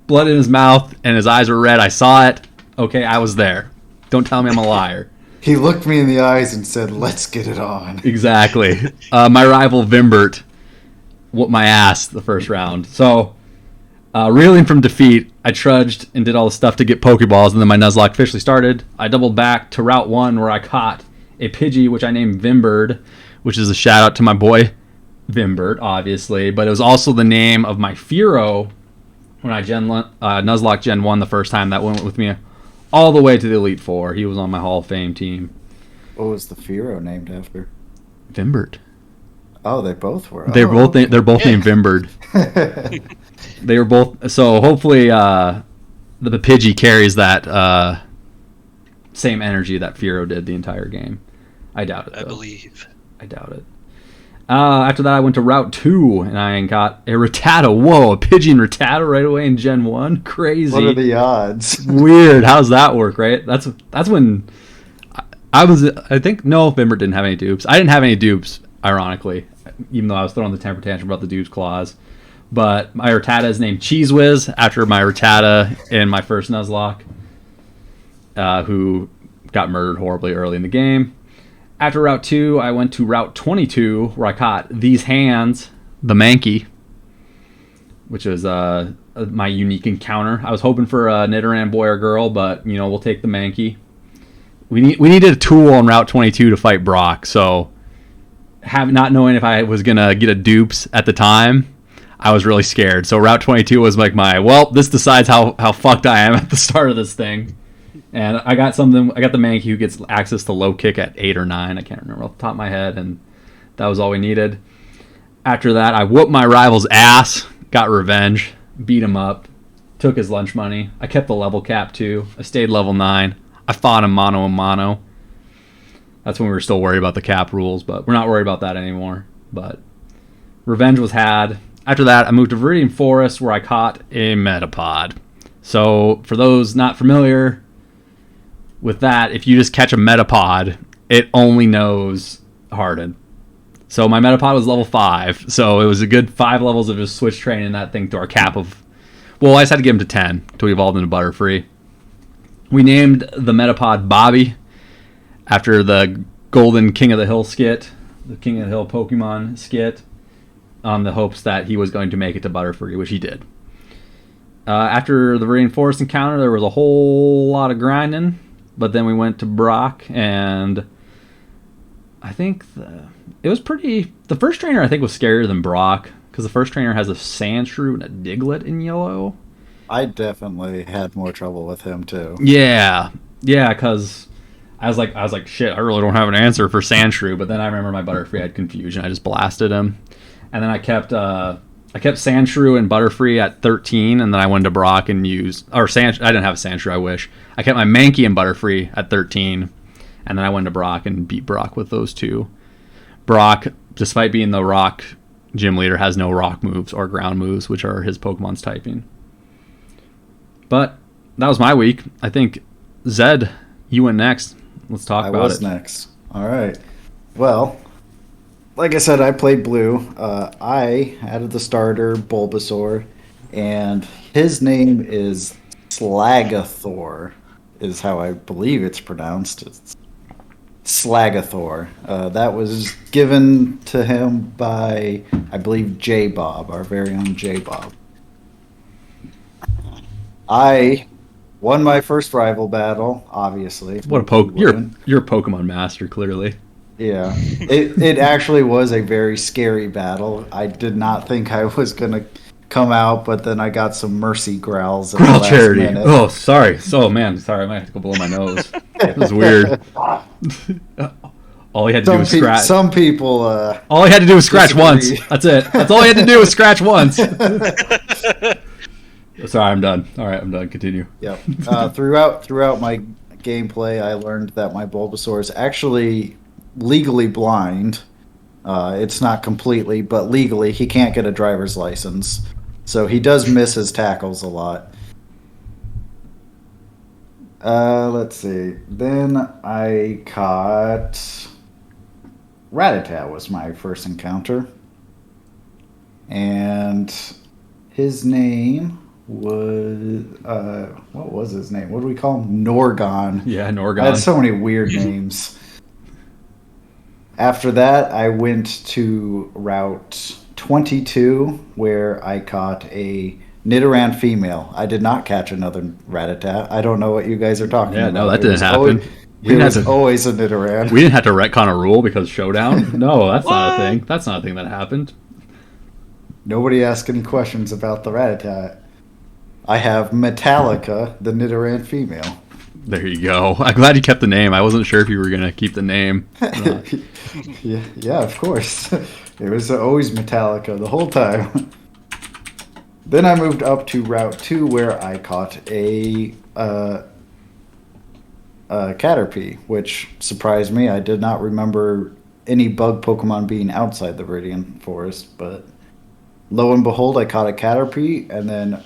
blood in his mouth and his eyes were red. I saw it. Okay, I was there. Don't tell me I'm a liar. He looked me in the eyes and said, "Let's get it on." Exactly. My rival Vimbert whooped my ass the first round. So, reeling from defeat, I trudged and did all the stuff to get Pokeballs, and then my Nuzlocke officially started. I doubled back to Route 1 where I caught a Pidgey, which I named Vimbird, which is a shout out to my boy Vimbert, obviously, but it was also the name of my Fearow when I Nuzlocke Gen 1 the first time. That went with me all the way to the Elite Four. He was on my Hall of Fame team. What was the Fearow named after? Vimbert. Oh, they both were. They're both named Vimbird. They were both. So hopefully the Pidgey carries that same energy that Fearow did the entire game. I doubt it, though. I believe. I doubt it. After that, I went to Route 2, and I got a Rattata. Whoa, a Pidgey and Rattata right away in Gen 1? Crazy. What are the odds? Weird. How does that work, right? That's when I was... I think... No, Vimbert didn't have any dupes. I didn't have any dupes, ironically, even though I was throwing the temper tantrum about the dupes clause. But my Rattata is named Cheese Whiz, after my Rattata in my first Nuzlocke, who got murdered horribly early in the game. After Route 2, I went to Route 22, where I caught These Hands, the Mankey. which was my unique encounter. I was hoping for a Nidoran boy or girl, but we'll take the Mankey. We needed a tool on Route 22 to fight Brock, so not knowing if I was gonna get a dupes at the time, I was really scared. So Route 22 was like this decides how fucked I am at the start of this thing. And I got the Mankey who gets access to low kick at 8 or 9. I can't remember off the top of my head, and that was all we needed. After that, I whooped my rival's ass, got revenge, beat him up, took his lunch money. I kept the level cap too. I stayed level 9. I fought him mano a mano. That's when we were still worried about the cap rules, but we're not worried about that anymore. But revenge was had. After that, I moved to Viridian Forest where I caught a Metapod. So for those not familiar with that, if you just catch a Metapod, it only knows Harden. So my Metapod was level 5, so it was a good 5 levels of just switch training that thing to our cap of... Well, I just had to give him to 10 until he evolved into Butterfree. We named the Metapod Bobby after the Golden King of the Hill skit, the King of the Hill Pokemon skit, on the hopes that he was going to make it to Butterfree, which he did. After the Viridian Forest encounter, there was a whole lot of grinding, but then we went to Brock, and I think it was pretty... The first trainer, I think, was scarier than Brock, because the first trainer has a Sandshrew and a Diglett in yellow. I definitely had more trouble with him, too. Yeah, because I was like, shit, I really don't have an answer for Sandshrew, but then I remember my Butterfree had confusion. I just blasted him. And then I kept Sandshrew and Butterfree at 13, and then I went to Brock and used... I didn't have a Sandshrew, I wish. I kept my Mankey and Butterfree at 13, and then I went to Brock and beat Brock with those two. Brock, despite being the rock gym leader, has no rock moves or ground moves, which are his Pokemon's typing. But that was my week. I think, Zed, you went next. Let's talk about it. I was next. All right. Well, like I said, I played blue. I added the starter, Bulbasaur, and his name is Slagathor, is how I believe it's pronounced. It's Slagathor. That was given to him by, I believe, J-Bob, our very own J-Bob. I won my first rival battle, obviously. You're a Pokemon master, clearly. Yeah. It actually was a very scary battle. I did not think I was going to come out, but then I got some mercy growls at the last charity. minute. Oh, sorry. Oh, man. Sorry. I might have to go blow my nose. It was weird. All he had to do was scratch. Some people... all he had to do was scratch once. That's it. That's all he had to do was scratch once. Sorry, I'm done. All right, I'm done. Continue. Yep. Throughout my gameplay, I learned that my Bulbasaur is actually legally blind. It's not completely, but legally, he can't get a driver's license. So he does miss his tackles a lot. Let's see. Then I caught... Rattata was my first encounter. And his name... what was his name? What do we call him? Norgon. Yeah, Norgon. I had so many weird names. After that, I went to Route 22, where I caught a Nidoran female. I did not catch another Rattata. I don't know what you guys are talking about. Yeah, no, that didn't happen. It was always a Nidoran. We didn't have to retcon a rule because Showdown? No, that's not a thing. That's not a thing that happened. Nobody asked any questions about the Rattata. I have Metallica, the Nidoran female. There you go. I'm glad you kept the name. I wasn't sure if you were going to keep the name. Yeah, of course. It was always Metallica the whole time. Then I moved up to Route 2 where I caught a Caterpie, which surprised me. I did not remember any bug Pokemon being outside the Viridian Forest, but lo and behold, I caught a Caterpie, and then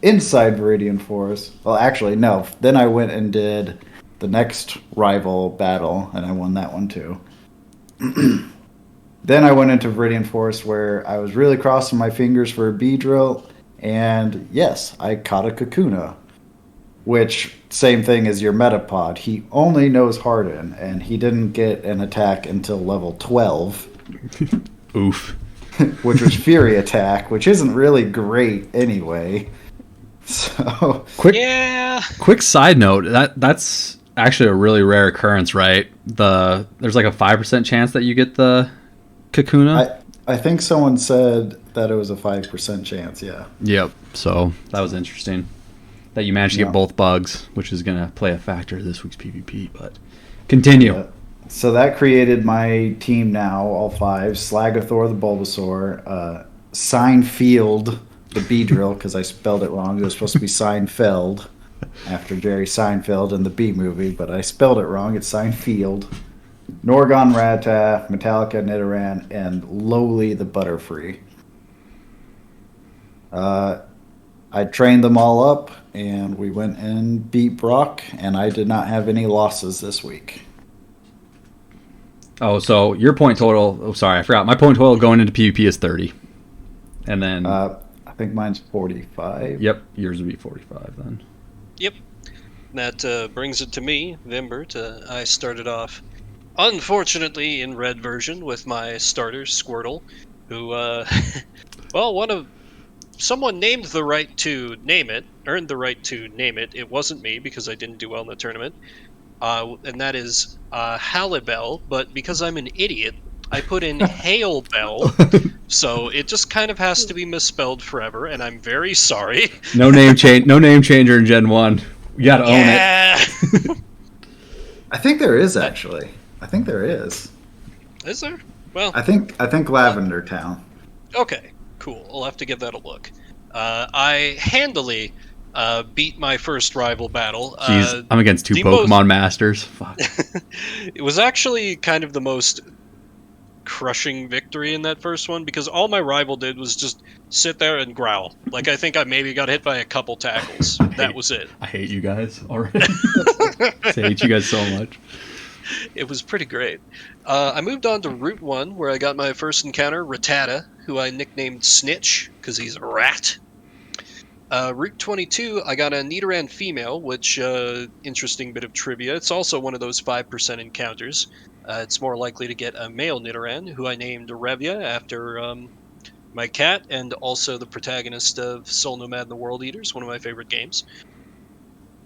inside Viridian Forest... Well, actually, no. Then I went and did the next rival battle, and I won that one too. Then I went into Viridian Forest where I was really crossing my fingers for a Beedrill, and yes, I caught a Kakuna, which, same thing as your Metapod. He only knows Harden, and he didn't get an attack until level 12. Oof. which was Fury Attack, which isn't really great anyway. So Quick side note, that's actually a really rare occurrence, right? There's like a 5% chance that you get the Kakuna. I think someone said that it was a 5% chance. Yeah. Yep. So that was interesting that you managed to get both bugs, which is going to play a factor this week's PvP. But continue. Yeah. So that created my team now, all 5. Slagathor the Bulbasaur, Seinfeld the Beedrill, because I spelled it wrong. It was supposed to be Seinfeld after Jerry Seinfeld in the B movie, but I spelled it wrong. It's Seinfeld. Norgon Rattata, Metallica Nidoran, and Lowly the Butterfree. I trained them all up, and we went and beat Brock, and I did not have any losses this week. Oh, so your point total... Oh, sorry, I forgot. My point total going into PvP is 30. And then... I think mine's 45. Yep, yours would be 45 then. Yep. That brings it to me, Vimbert. I started off, unfortunately, in red version with my starter, Squirtle, who, well, someone named the right to name it, earned the right to name it. It wasn't me, because I didn't do well in the tournament. And that is Halibel, but because I'm an idiot, I put in Hailbell, so it just kind of has to be misspelled forever, and I'm very sorry. No name changer in Gen 1. You gotta own it. I think there is, actually. I think there is. Is there? Well, I think Lavender Town. Okay, cool. I'll have to give that a look. I handily beat my first rival battle. Jeez, I'm against 2 Pokemon Masters. Fuck. It was actually kind of the most crushing victory in that first one, because all my rival did was just sit there and growl. Like, I think I maybe got hit by a couple tackles. That was it. I hate you guys already. I hate you guys so much. It was pretty great. I moved on to Route 1, where I got my first encounter, Rattata, who I nicknamed Snitch, because he's a rat. Route 22, I got a Nidoran female, which, interesting bit of trivia, it's also one of those 5% encounters. It's more likely to get a male Nidoran, who I named Revia after my cat, and also the protagonist of Soul Nomad and the World Eaters, one of my favorite games.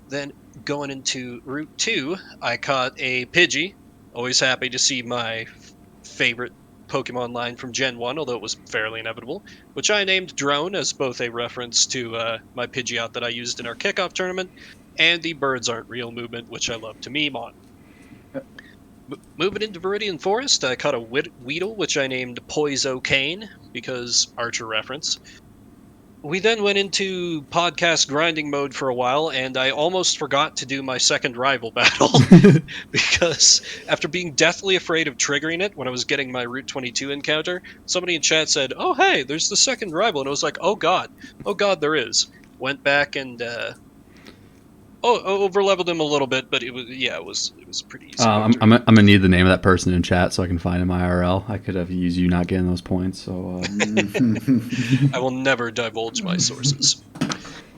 Then, going into Route 2, I caught a Pidgey. Always happy to see my favorite Pokemon line from Gen 1, although it was fairly inevitable, which I named Drone as both a reference to my Pidgeot that I used in our kickoff tournament, and the Birds Aren't Real movement, which I love to meme on. Moving into Viridian Forest, I caught a Weedle, which I named Poisocane, because Archer reference. We then went into podcast grinding mode for a while, and I almost forgot to do my second rival battle, because after being deathly afraid of triggering it when I was getting my Route 22 encounter, somebody in chat said, "Oh hey, there's the second rival," and I was like, oh god, there is. Went back and over-leveled him a little bit, but it was pretty easy. I'm gonna need the name of that person in chat so I can find him IRL. I could have used you not getting those points, so I will never divulge my sources.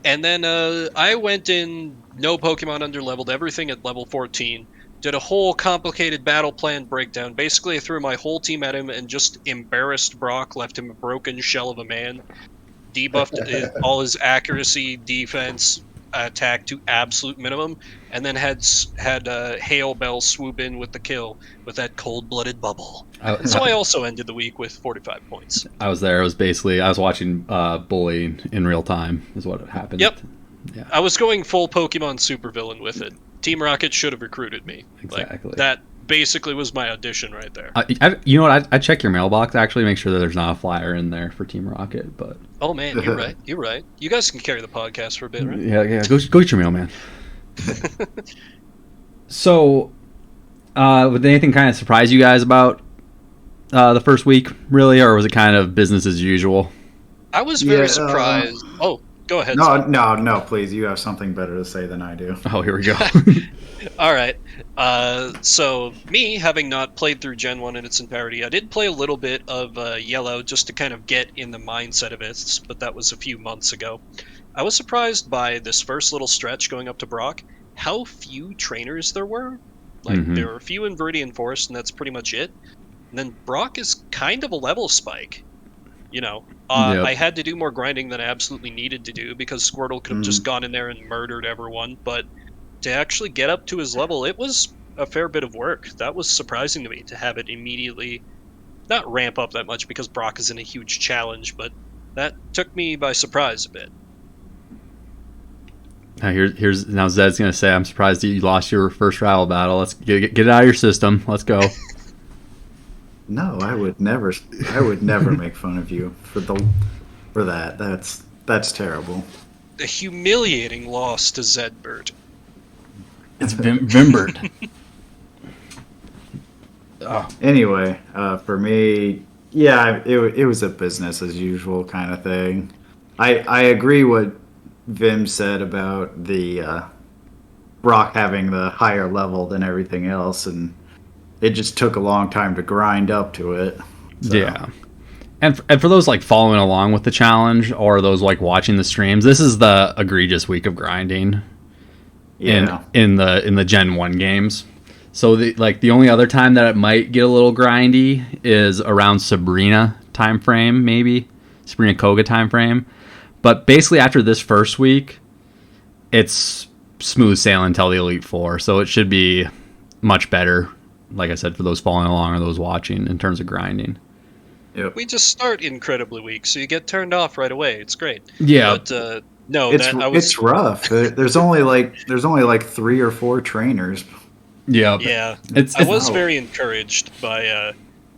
And then I went in no Pokemon underleveled, everything at level 14. Did a whole complicated battle plan breakdown. Basically, I threw my whole team at him and just embarrassed Brock, left him a broken shell of a man, debuffed all his accuracy, defense, attack to absolute minimum, and then had Hailbell swoop in with the kill with that cold-blooded bubble. So I also ended the week with 45 points. I was there. It was basically I was watching Bully in real time is what had happened. Yep. Yeah. I was going full Pokemon supervillain with it. Team Rocket should have recruited me. Exactly. Like, that basically was my audition right there. You know what? I check your mailbox actually, make sure that there's not a flyer in there for Team Rocket. But oh man, you're right. You're right. You guys can carry the podcast for a bit, right? Yeah. Go get your mail, man. So, would anything kind of surprise you guys about the first week, really, or was it kind of business as usual? I was very surprised. Go ahead. No, please. You have something better to say than I do. Oh, here we go. All right. So, me, having not played through Gen 1 in its entirety, I did play a little bit of Yellow just to kind of get in the mindset of it, but that was a few months ago. I was surprised by this first little stretch going up to Brock, how few trainers there were. Like, there were a few in Viridian Forest, and that's pretty much it. And then Brock is kind of a level spike. Yep. I had to do more grinding than I absolutely needed to do because Squirtle could have just gone in there and murdered everyone. But to actually get up to his level, it was a fair bit of work. That was surprising to me to have it immediately not ramp up that much because Brock isn't a huge challenge, but that took me by surprise a bit. Now Zed's gonna say, "I'm surprised that you lost your first rival battle. Let's get it out of your system. Let's go." No, I would never. I would never make fun of you for that. That's terrible. A humiliating loss to Zedbert. It's Vimbert. Anyway, for me, yeah, it was a business as usual kind of thing. I agree what Vim said about the Brock having the higher level than everything else, and it just took a long time to grind up to it. So. Yeah. And for those like following along with the challenge or those like watching the streams, this is the egregious week of grinding in the Gen 1 games. So the only other time that it might get a little grindy is around Sabrina time frame, maybe Sabrina Koga time frame. But basically after this first week, it's smooth sailing until the Elite Four. So it should be much better, like I said, for those following along or those watching in terms of grinding. Yep. We just start incredibly weak, so you get turned off right away. It's great. Yeah. But no, it's rough. There's only like 3 or 4 trainers. Yeah. Yeah. I was very encouraged by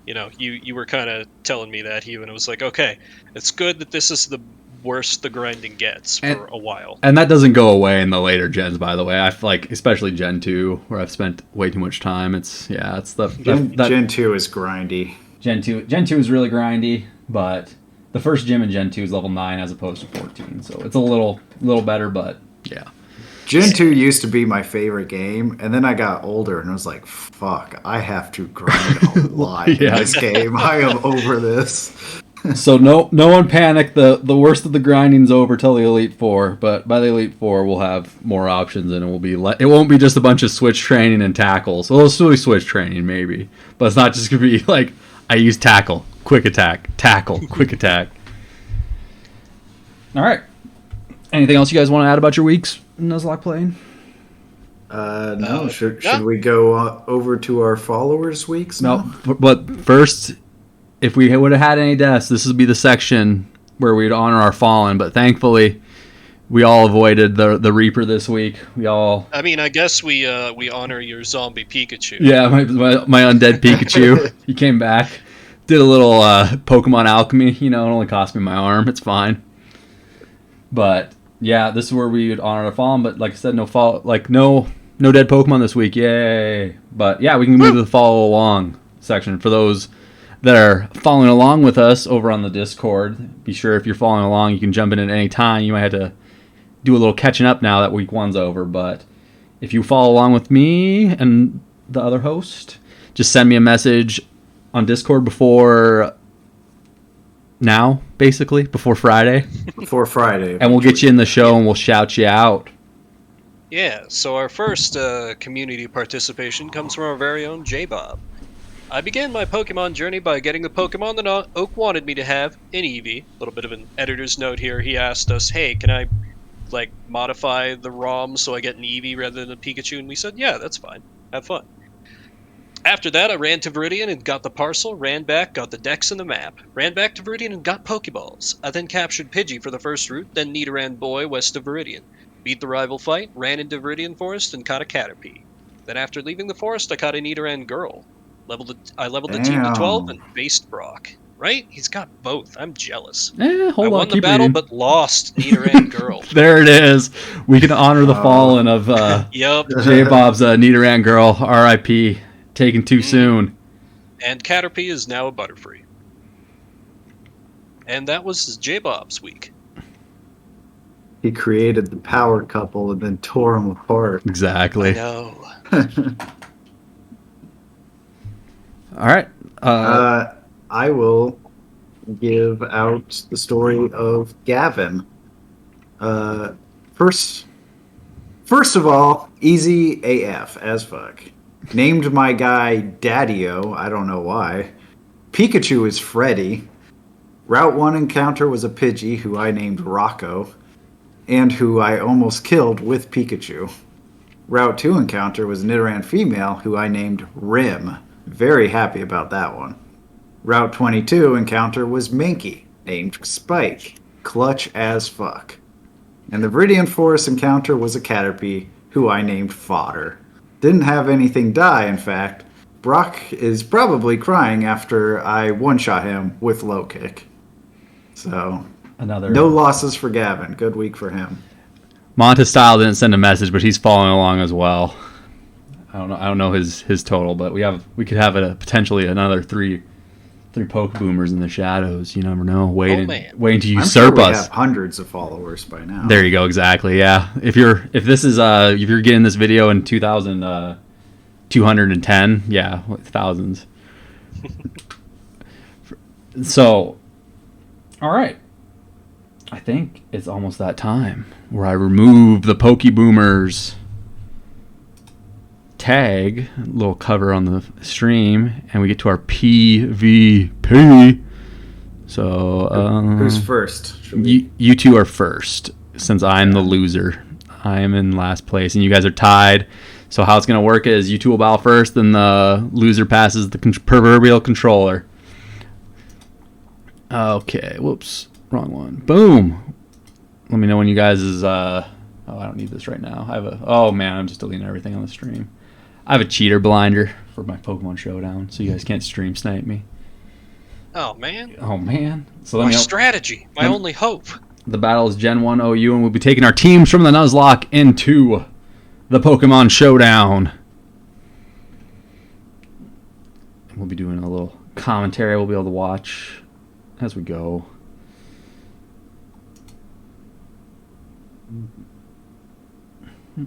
you were kind of telling me that, Hugh, and it was like, okay, it's good that this is the worst the grinding gets for a while. And that doesn't go away in the later gens, by the way. I feel like, especially Gen 2, where I've spent way too much time. Gen 2 is grindy. Gen 2 is really grindy, but the first gym in Gen 2 is level 9 as opposed to 14, so it's a little better, but yeah. Gen 2 used to be my favorite game, and then I got older and I was like, fuck, I have to grind a lot in this game. I am over this. So no one panic. The worst of the grinding's over till the Elite Four, but by the Elite Four we'll have more options, and it won't be just a bunch of switch training and tackles. Well, it'll still be switch training maybe, but it's not just gonna be like I use tackle, quick attack, tackle, quick attack. All right. Anything else you guys want to add about your weeks in Nuzlocke playing? No. Should we go over to our followers' weeks now? No, but first, if we would have had any deaths, this would be the section where we'd honor our fallen. But thankfully, we all avoided the Reaper this week. I mean, I guess we honor your zombie Pikachu. Yeah, my undead Pikachu. He came back, did a little Pokemon alchemy. It only cost me my arm. It's fine. But yeah, this is where we would honor our fallen. But like I said, no dead Pokemon this week. Yay! But yeah, we can move to the follow along section for those that are following along with us over on the Discord. Be sure if you're following along, you can jump in at any time. You might have to do a little catching up now that week 1's over. But if you follow along with me and the other host, just send me a message on Discord before now, basically, before Friday. Before Friday. And we'll get you in the show and we'll shout you out. Yeah, so our first community participation comes from our very own J-Bob. I began my Pokemon journey by getting the Pokemon that Oak wanted me to have in Eevee. A little bit of an editor's note here. He asked us, hey, can I modify the ROM so I get an Eevee rather than a Pikachu? And we said, yeah, that's fine. Have fun. After that, I ran to Viridian and got the parcel, ran back, got the dex and the map. Ran back to Viridian and got Pokeballs. I then captured Pidgey for the first route, then Nidoran Boy west of Viridian. Beat the rival fight, ran into Viridian Forest, and caught a Caterpie. Then after leaving the forest, I caught a Nidoran Girl. I leveled the team to 12 and faced Brock. Right? He's got both. I'm jealous. I won the battle, but lost Nidoran Girl. There it is. We can honor the fallen of J-Bob's Nidoran Girl, R.I.P. Taken too soon. And Caterpie is now a Butterfree. And that was J-Bob's week. He created the power couple and then tore them apart. Exactly. I know. All right. I will give out the story of Gavin. First of all, easy AF as fuck. Named my guy Daddy-O. I don't know why. Pikachu is Freddy. Route 1 encounter was a Pidgey who I named Rocco, and who I almost killed with Pikachu. Route 2 encounter was Nidoran female who I named Rim. Very happy about that one. Route 22 encounter was Minky, named Spike. Clutch as fuck. And the Viridian Forest encounter was a Caterpie who I named Fodder. Didn't have anything die, in fact. Brock is probably crying after I one-shot him with low kick. So, no losses for Gavin. Good week for him. Monta Style didn't send a message, but he's following along as well. I don't know his total, but we could have potentially another three Pokeboomers in the shadows. You never know. Waiting to usurp us. We have hundreds of followers by now. There you go. Exactly. Yeah. If you're getting this video in 2,210, yeah, thousands. So, all right. I think it's almost that time where I remove the Pokeboomers tag, little cover on the stream, and we get to our PvP. So, who's first? You two are first, since I'm the loser. I am in last place, and you guys are tied. So how it's going to work is you two will battle first, then the loser passes the proverbial controller. Okay, whoops. Wrong one. Boom. Let me know when you guys is I don't need this right now. I'm just deleting everything on the stream. I have a cheater blinder for my Pokemon Showdown, so you guys can't stream snipe me. Oh man. So let me strategy, my only hope. The battle is Gen 1 OU, and we'll be taking our teams from the Nuzlocke into the Pokemon Showdown. We'll be doing a little commentary we'll be able to watch as we go. We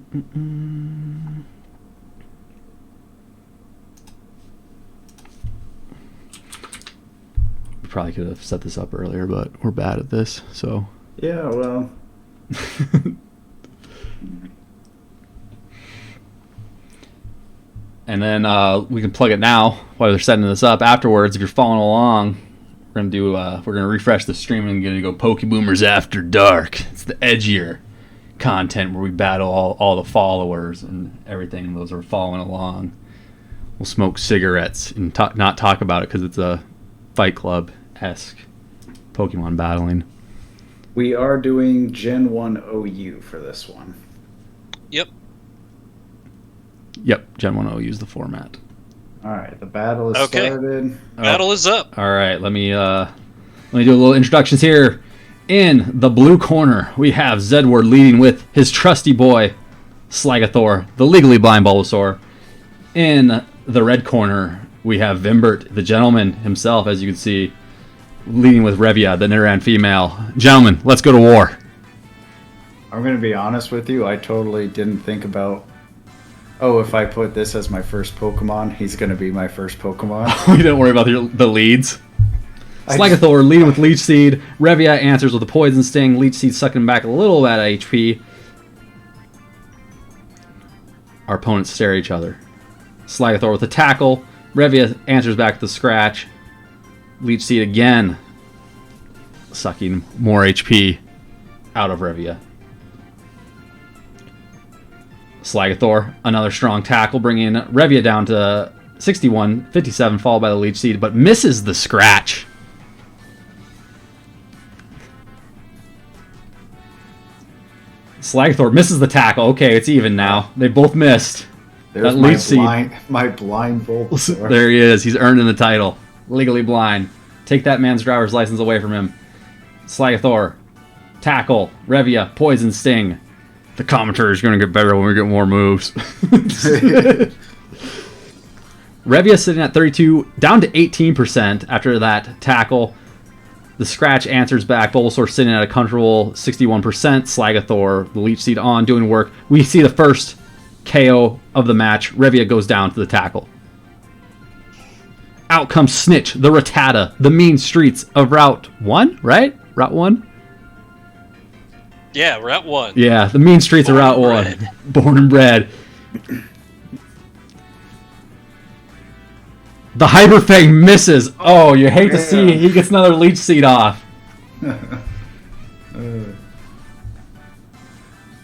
probably could have set this up earlier, but we're bad at this, so. Yeah, well. And then we can plug it now while they're setting this up. Afterwards, if you're following along, we're gonna refresh the stream and gonna go Pokeboomers After Dark. It's the edgier content where we battle all the followers and everything. Those are following along. We'll smoke cigarettes and not talk about it because it's a Fight Club-esque Pokemon battling. We are doing Gen 1 OU for this one. Yep, Gen 1 OU is the format. All right, the battle is started. Battle is up. All right, let me do a little introductions here. In the blue corner, we have Zedward leading with his trusty boy, Slagathor, the legally blind Bulbasaur. In the red corner, we have Vimbert, the gentleman himself, as you can see, leading with Revia, the Nidoran female. Gentlemen, let's go to war. I'm going to be honest with you. I totally didn't think about, if I put this as my first Pokemon, he's going to be my first Pokemon. You didn't worry about the leads. Slagathor leading with Leech Seed. Revia answers with a Poison Sting. Leech Seed sucking back a little bit of HP. Our opponents stare at each other. Slagathor with a Tackle. Revia answers back with a Scratch. Leech Seed again sucking more HP out of Revia. Slagathor, another strong tackle, bringing Revia down to 61-57, followed by the Leech Seed, but misses the Scratch. Slagathor misses the tackle. Okay, it's even now. They both missed. There's my blind Bulbasaur. There he is. He's earning the title. Legally blind. Take that man's driver's license away from him. Slagathor. Tackle. Revia. Poison Sting. The commentary is going to get better when we get more moves. Revia sitting at 32, down to 18% after that tackle. The Scratch answers back. Bulbasaur sitting at a comfortable 61%. Slagathor, the Leech Seed on, doing work. We see the first KO of the match. Revia goes down to the tackle. Out comes Snitch, the Rattata, the mean streets of Route 1, right? Route 1? Yeah, Route 1. Yeah, the mean streets of Route 1. Born and bred. The Hyper Fang misses. Oh, you hate to see he gets another Leech Seed off.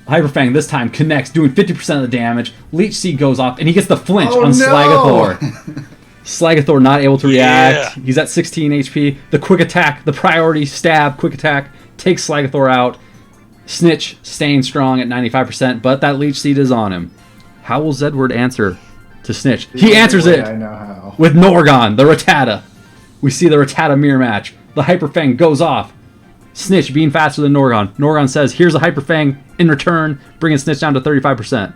Hyper Fang this time connects, doing 50% of the damage. Leech Seed goes off, and he gets the flinch on Slagathor. Slagathor not able to react. He's at 16 HP. The quick attack, the priority stab, quick attack, takes Slagathor out. Snitch staying strong at 95%, but that Leech Seed is on him. How will Zedward answer to Snitch? He answers it I know how. with Norgon, the Rattata. We see the Rattata mirror match. The Hyper Fang goes off. Snitch being faster than Norgon. Norgon says, here's a Hyper Fang in return, bringing Snitch down to 35%.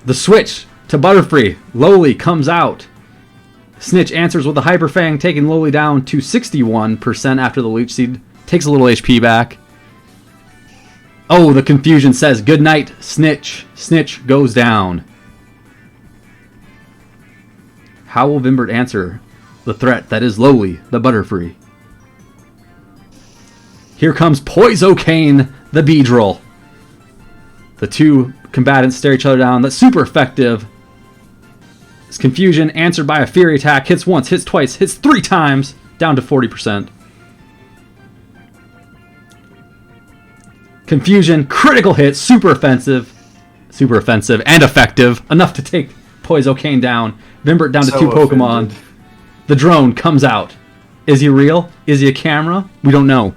The switch to Butterfree. Lowly comes out. Snitch answers with a Hyper Fang, taking Lowly down to 61% after the Leech Seed. Takes a little HP back. Oh, the confusion says, good night, Snitch. Snitch goes down. How will Vimbert answer the threat that is Lowly, the Butterfree? Here comes Poisokane, the Beedrill. The two combatants stare each other down. That's super effective. It's confusion, answered by a Fury attack. Hits once, hits twice, hits 3 times. Down to 40%. Confusion, critical hit, super offensive, and effective. Enough to take Poisokane down. Vimbert down to 2 Pokemon. The drone comes out. Is he real? Is he a camera? We don't know.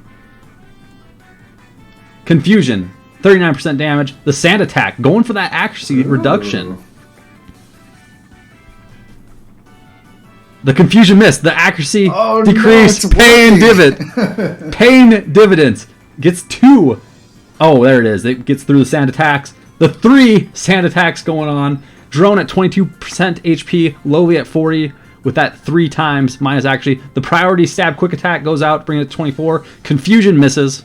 Confusion, 39% damage. The sand attack, going for that accuracy reduction. The confusion missed. The accuracy decreased. Pain divot. Pain dividends. Gets 2. Oh, there it is. It gets through the sand attacks. The 3 sand attacks going on. Drone at 22% HP. Lowly at 40. With that 3 times minus actually. The priority stab quick attack goes out, bringing it to 24. Confusion misses.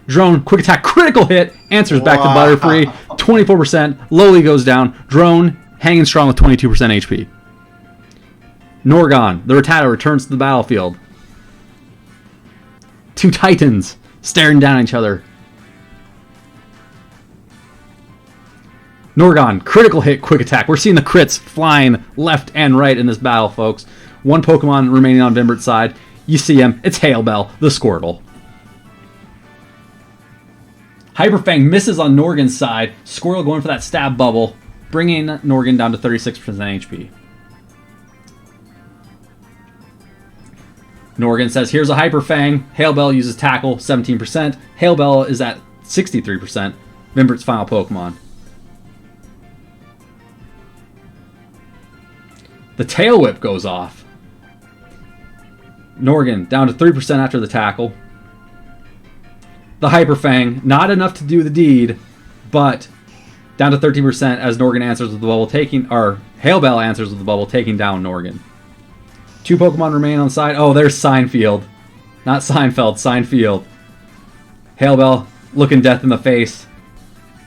Drone, quick attack, critical hit. Answers back to Butterfree. 24%. Lowly goes down. Drone, hanging strong with 22% HP. Norgon, the Rattata, returns to the battlefield. 2 Titans staring down at each other. Norgon, critical hit, quick attack. We're seeing the crits flying left and right in this battle, folks. 1 Pokemon remaining on Vimbert's side. You see him. It's Hailbell, the Squirtle. Hyper Fang misses on Norgon's side. Squirtle going for that stab bubble, bringing Norgon down to 36% HP. Norgon says, here's a Hyper Fang. Hailbell uses Tackle, 17%. Hailbell is at 63%. Vimbert's final Pokemon. The Tail Whip goes off. Norgon down to 3% after the Tackle. The Hyper Fang, not enough to do the deed, but down to 13% as Norgon answers with the bubble, or Hailbell answers with the bubble, taking down Norgon. 2 Pokemon remain on the side. Oh, there's Seinfeld. Not Seinfeld, Seinfeld. Hailbell looking death in the face.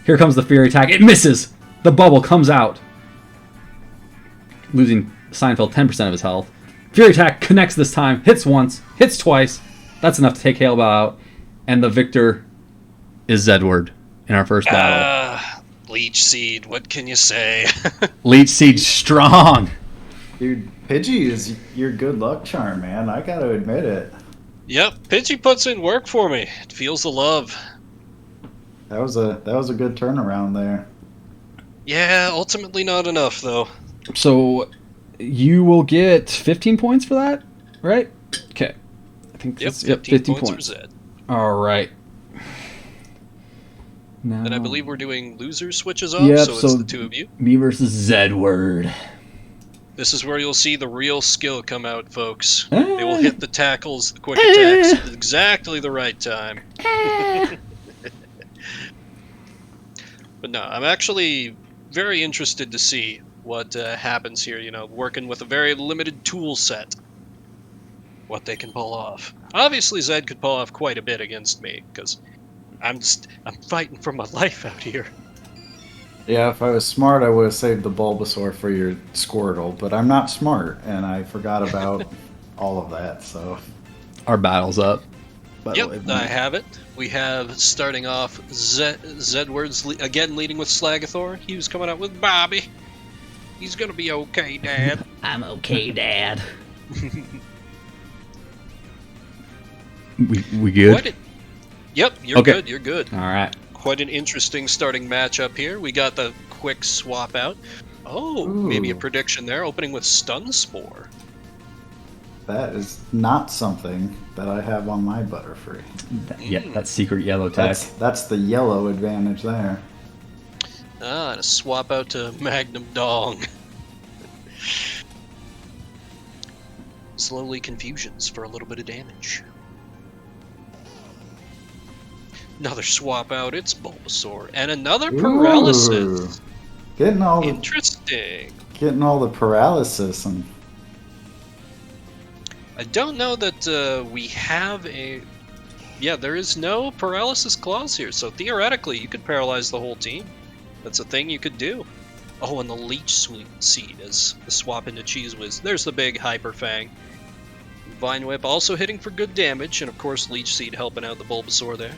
Here comes the Fury attack. It misses! The bubble comes out. Losing Seinfeld 10% of his health. Fury attack connects this time. Hits once. Hits twice. That's enough to take Hailbell out. And the victor is Zedward in our first battle. Leech Seed, what can you say? Leech Seed strong. Dude, Pidgey is your good luck charm, man. I gotta admit it. Yep, Pidgey puts in work for me. It feels the love. That was a good turnaround there. Yeah, ultimately not enough, though. So, you will get 15 points for that, right? Okay. I think that's 15 points. For Zed. All right. Now, And I believe we're doing loser switches off, yep, so it's the 2 of you. Me versus Zedward. This is where you'll see the real skill come out, folks. They will hit the tackles, the quick attacks at exactly the right time. But no, I'm actually very interested to see what happens here, you know, working with a very limited tool set. What they can pull off. Obviously, Zed could pull off quite a bit against me, because I'm fighting for my life out here. Yeah, if I was smart, I would have saved the Bulbasaur for your Squirtle, but I'm not smart, and I forgot about all of that, so... Our battle's up. By the Yep, way, I have it. We have, starting off, Zedward's again leading with Slagathor. He was coming out with Bobby. He's gonna be okay, Dad. I'm okay, Dad. we good? Yep, you're Okay. good, you're good. All right. Quite an interesting starting matchup here. We got the quick swap out. Oh, maybe a Ooh. prediction there, opening with Stun Spore. that is not something that I have on my Butterfree. Yeah, that secret yellow tech. That's the yellow advantage there. Ah, and a swap out to Magnum Dong. Slowly Confusions for a little bit of damage. Another swap out, it's Bulbasaur. And another Paralysis. Ooh. Getting all Interesting. the paralysis and I don't know that we have a... Yeah, there is no paralysis clause here, so theoretically you could paralyze the whole team. That's a thing you could do. Oh, and the Leech Seed is the swap into Cheese Whiz. There's the big Hyper Fang. Vine Whip also hitting for good damage, and of course Leech Seed helping out the Bulbasaur there.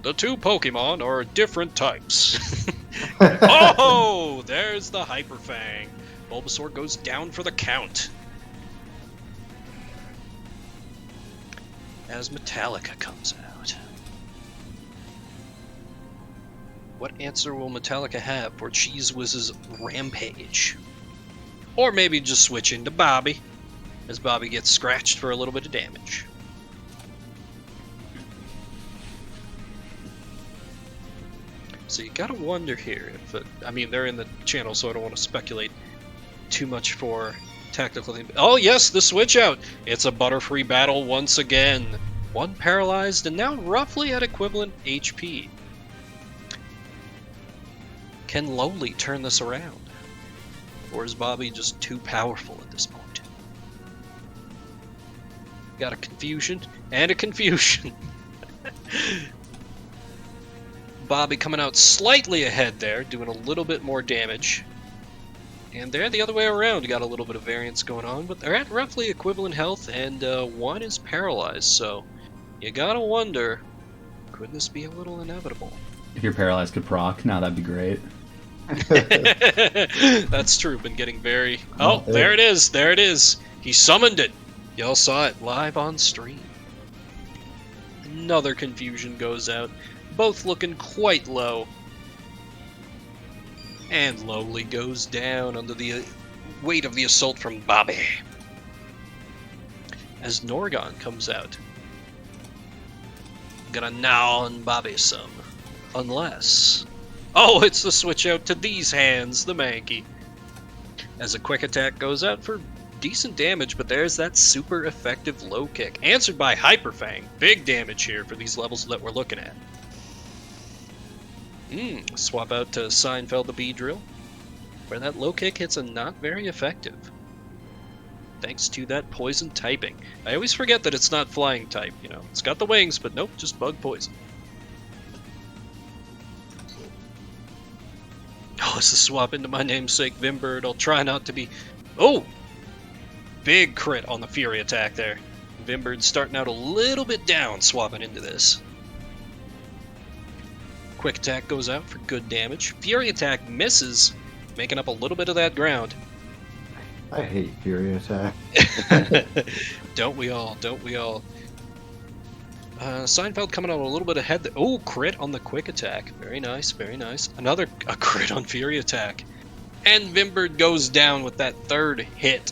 The two Pokemon are different types. Oh, there's the Hyper Fang. Bulbasaur goes down for the count. As Metallica comes out. What answer will Metallica have for Cheese Whizz's Rampage? Or maybe just switch into Bobby, as Bobby gets scratched for a little bit of damage. So you gotta wonder here if I mean, they're in the channel, so I don't want to speculate too much for tactical. Oh yes, the switch out. It's a Butterfree battle once again. One paralyzed and now roughly at equivalent HP. Can Lowly turn this around? Or is Bobby just too powerful at this point? Got a confusion and a confusion. Bobby coming out slightly ahead there, doing a little bit more damage. And they're the other way around. You got a little bit of variance going on, but they're at roughly equivalent health, and one is paralyzed, so you gotta wonder, could this be a little inevitable? If your paralyzed could proc, now that'd be great. That's true, been getting very... Oh, there it is, there it is. He summoned it. Y'all saw it live on stream. Another confusion goes out. Both looking quite low. And Lowly goes down under the weight of the assault from Bobby. As Norgon comes out. Gonna gnaw on Bobby some. Unless... Oh, it's the switch out to these hands, the Mankey. As a quick attack goes out for decent damage, but there's that super effective low kick. Answered by Hyper Fang. Big damage here for these levels that we're looking at. Swap out to Seinfeld the Beedrill, where that low kick hits a not very effective. Thanks to that poison typing. I always forget that it's not flying type, you know. It's got the wings, but nope, just bug poison. Oh, it's a swap into my namesake Vimbird. I'll try not to be... Oh! Big crit on the Fury attack there. Vimbird's starting out a little bit down, swapping into this. Quick attack goes out for good damage. Fury attack misses, making up a little bit of that ground. I hate Fury attack. Don't we all? Don't we all? Seinfeld coming out a little bit ahead. Oh, crit on the quick attack. Very nice, very nice. Another a crit on Fury attack. And Vimbird goes down with that third hit.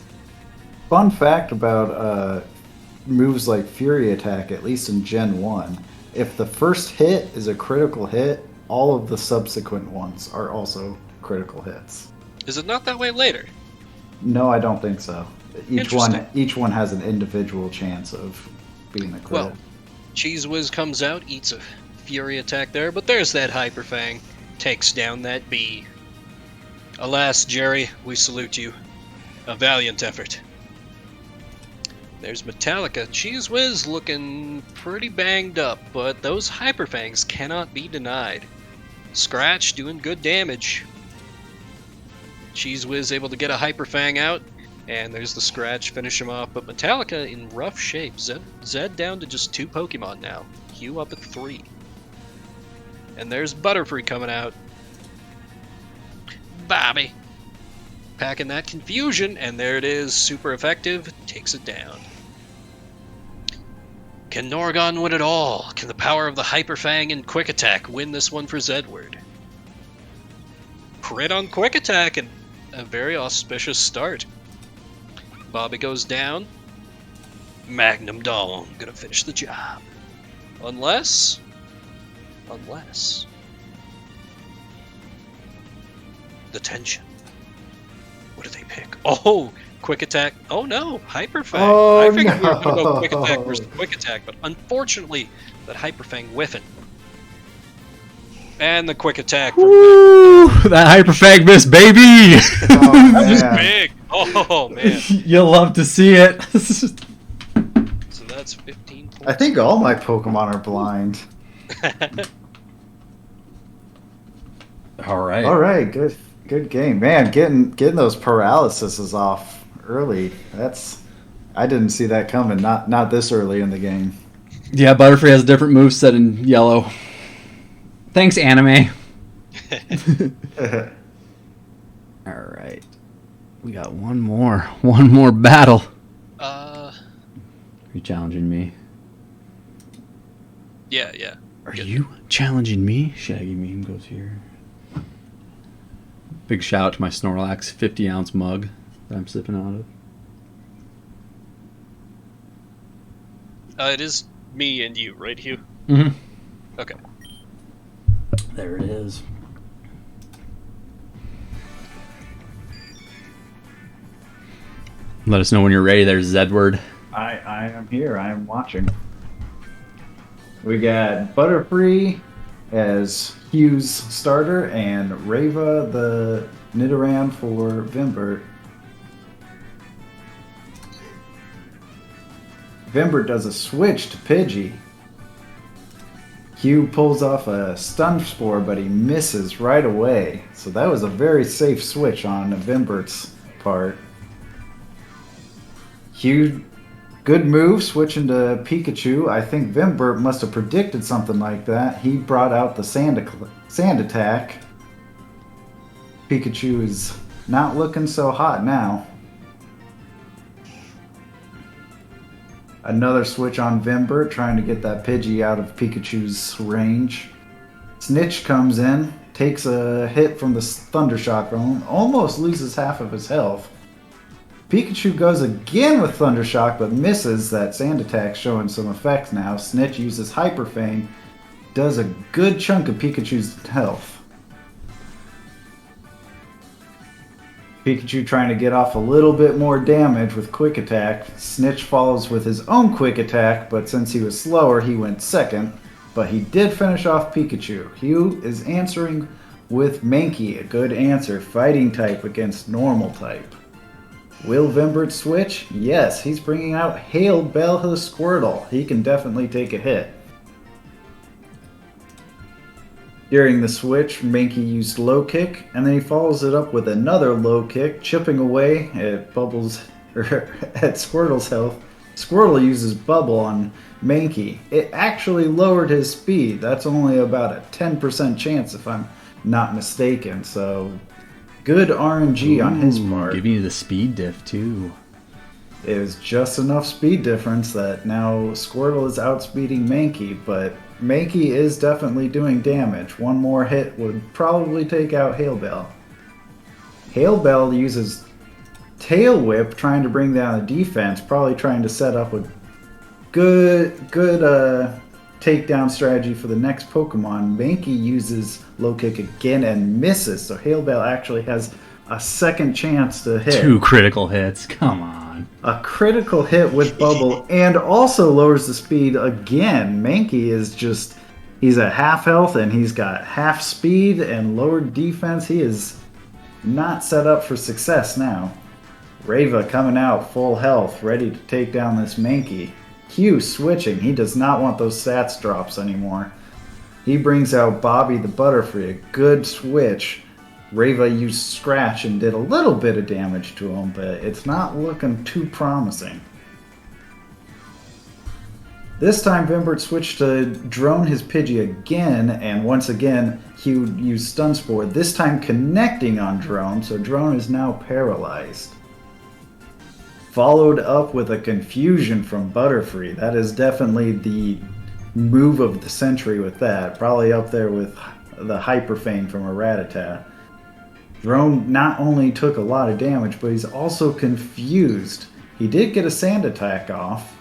Fun fact about moves like Fury attack, at least in Gen 1, if the first hit is a critical hit, all of the subsequent ones are also critical hits. Is it not that way later? No, I don't think so. Each Interesting. one has an individual chance of being a crit. Well, Cheese Whiz comes out, eats a Fury attack there, but there's that Hyper Fang. Takes down that bee. Alas, Jerry, we salute you. A valiant effort. There's Metallica. Cheese Whiz looking pretty banged up, but those Hyper Fangs cannot be denied. Scratch doing good damage. Cheese Whiz able to get a Hyper Fang out. And there's the scratch, finish him off. But Metallica in rough shape. Zed down to just 2 Pokemon now. Hugh up at 3. And there's Butterfree coming out. Bobby. Packing that confusion, and there it is. Super effective. Takes it down. Can Norgon win it all? Can the power of the Hyper Fang and Quick Attack win this one for Zedward? Crit on Quick Attack and a very auspicious start. Bobby goes down. Magnum Dong gonna finish the job. Unless... The tension. What do they pick? Oh! Quick Attack. Oh no! Hyper Fang. Oh, I figured we were gonna go no. Quick Attack versus Quick Attack, but unfortunately, that Hyper Fang whiffing. And the Quick Attack. Woo! That Hyperfang miss, baby! Oh, That was man. big. Oh man. You'll love to see it. So that's 15 points. I think all my Pokemon are blind. All right. All right, good game, man. Getting those paralyses off early. I didn't see that coming. Not this early in the game. Yeah, Butterfree has a different moveset in yellow. Thanks, anime. All right. We got one more battle. Are you challenging me? Yeah. Are Good. you challenging me? Shaggy meme goes here. Big shout out to my Snorlax 50-ounce mug that I'm sipping out of. It is me and you, right, Hugh? Mm-hmm. Okay. There it is. Let us know when you're ready there, Zedward. I am here. I am watching. We got Butterfree as Hugh's starter and Rava the Nidoran for Vimbert. Vimbert does a switch to Pidgey. Hugh pulls off a Stun Spore, but he misses right away. So that was a very safe switch on Vimbert's part. Hugh, good move, switching to Pikachu. I think Vimbert must have predicted something like that. He brought out the Sand Attack. Pikachu is not looking so hot now. Another switch on Vimbert, trying to get that Pidgey out of Pikachu's range. Snitch comes in, takes a hit from the Thundershock Room, almost loses half of his health. Pikachu goes again with Thundershock, but misses. That Sand Attack showing some effects now. Snitch uses Hyper Fang, does a good chunk of Pikachu's health. Pikachu trying to get off a little bit more damage with Quick Attack. Snitch follows with his own Quick Attack, but since he was slower, he went second. But he did finish off Pikachu. Hugh is answering with Mankey, a good answer. Fighting type against normal type. Will Vimbert switch? Yes, he's bringing out Hail Bell the Squirtle. He can definitely take a hit. During the switch, Mankey used Low Kick, and then he follows it up with another Low Kick, chipping away at at Squirtle's health. Squirtle uses Bubble on Mankey. It actually lowered his speed. That's only about a 10% chance if I'm not mistaken, so good RNG on his part. Giving you the speed diff, too. It was just enough speed difference that now Squirtle is outspeeding Mankey, but Mankey is definitely doing damage. One more hit would probably take out Hail Bell. Hail Bell uses Tail Whip, trying to bring down the defense, probably trying to set up a good takedown strategy for the next Pokemon. Mankey uses Low Kick again and misses, so Hail Bell actually has a second chance to hit. 2 critical hits, come on. A critical hit with Bubble and also lowers the speed again. Mankey is just, he's at half health and he's got half speed and lowered defense. He is not set up for success now. Rava coming out full health, ready to take down this Mankey. Hugh switching, he does not want those stats drops anymore. He brings out Bobby the Butterfree, a good switch. Reva used Scratch and did a little bit of damage to him, but it's not looking too promising. This time, Vimbert switched to drone his Pidgey again, and once again, he would use Stun Spore, this time connecting on Drone, so Drone is now paralyzed. Followed up with a Confusion from Butterfree. That is definitely the move of the century with that. Probably up there with the Hyper Feint from a Rattata. Drone not only took a lot of damage, but he's also confused. He did get a Sand Attack off,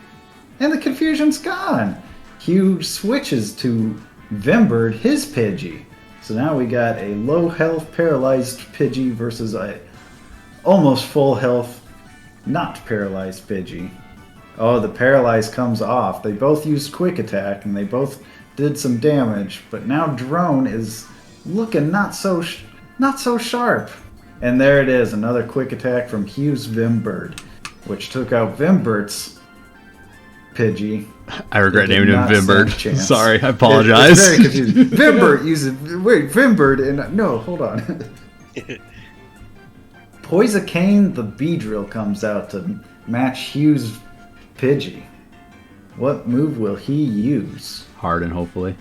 and the confusion's gone. Hugh switches to Vimbird, his Pidgey. So now we got a low health paralyzed Pidgey versus a almost full health not paralyzed Pidgey. Oh, the paralyze comes off. They both used Quick Attack and they both did some damage, but now Drone is looking not so sharp. And there it is, another Quick Attack from Hugh's Vimbird, which took out Vimbert's Pidgey. I regret naming him Vimbird. Sorry, I It's apologize. very confusing. Vimbird uses... Wait, Vimbird and... No, hold on. Poisicane the Beedrill comes out to match Hugh's Pidgey. What move will he use? Harden, hopefully.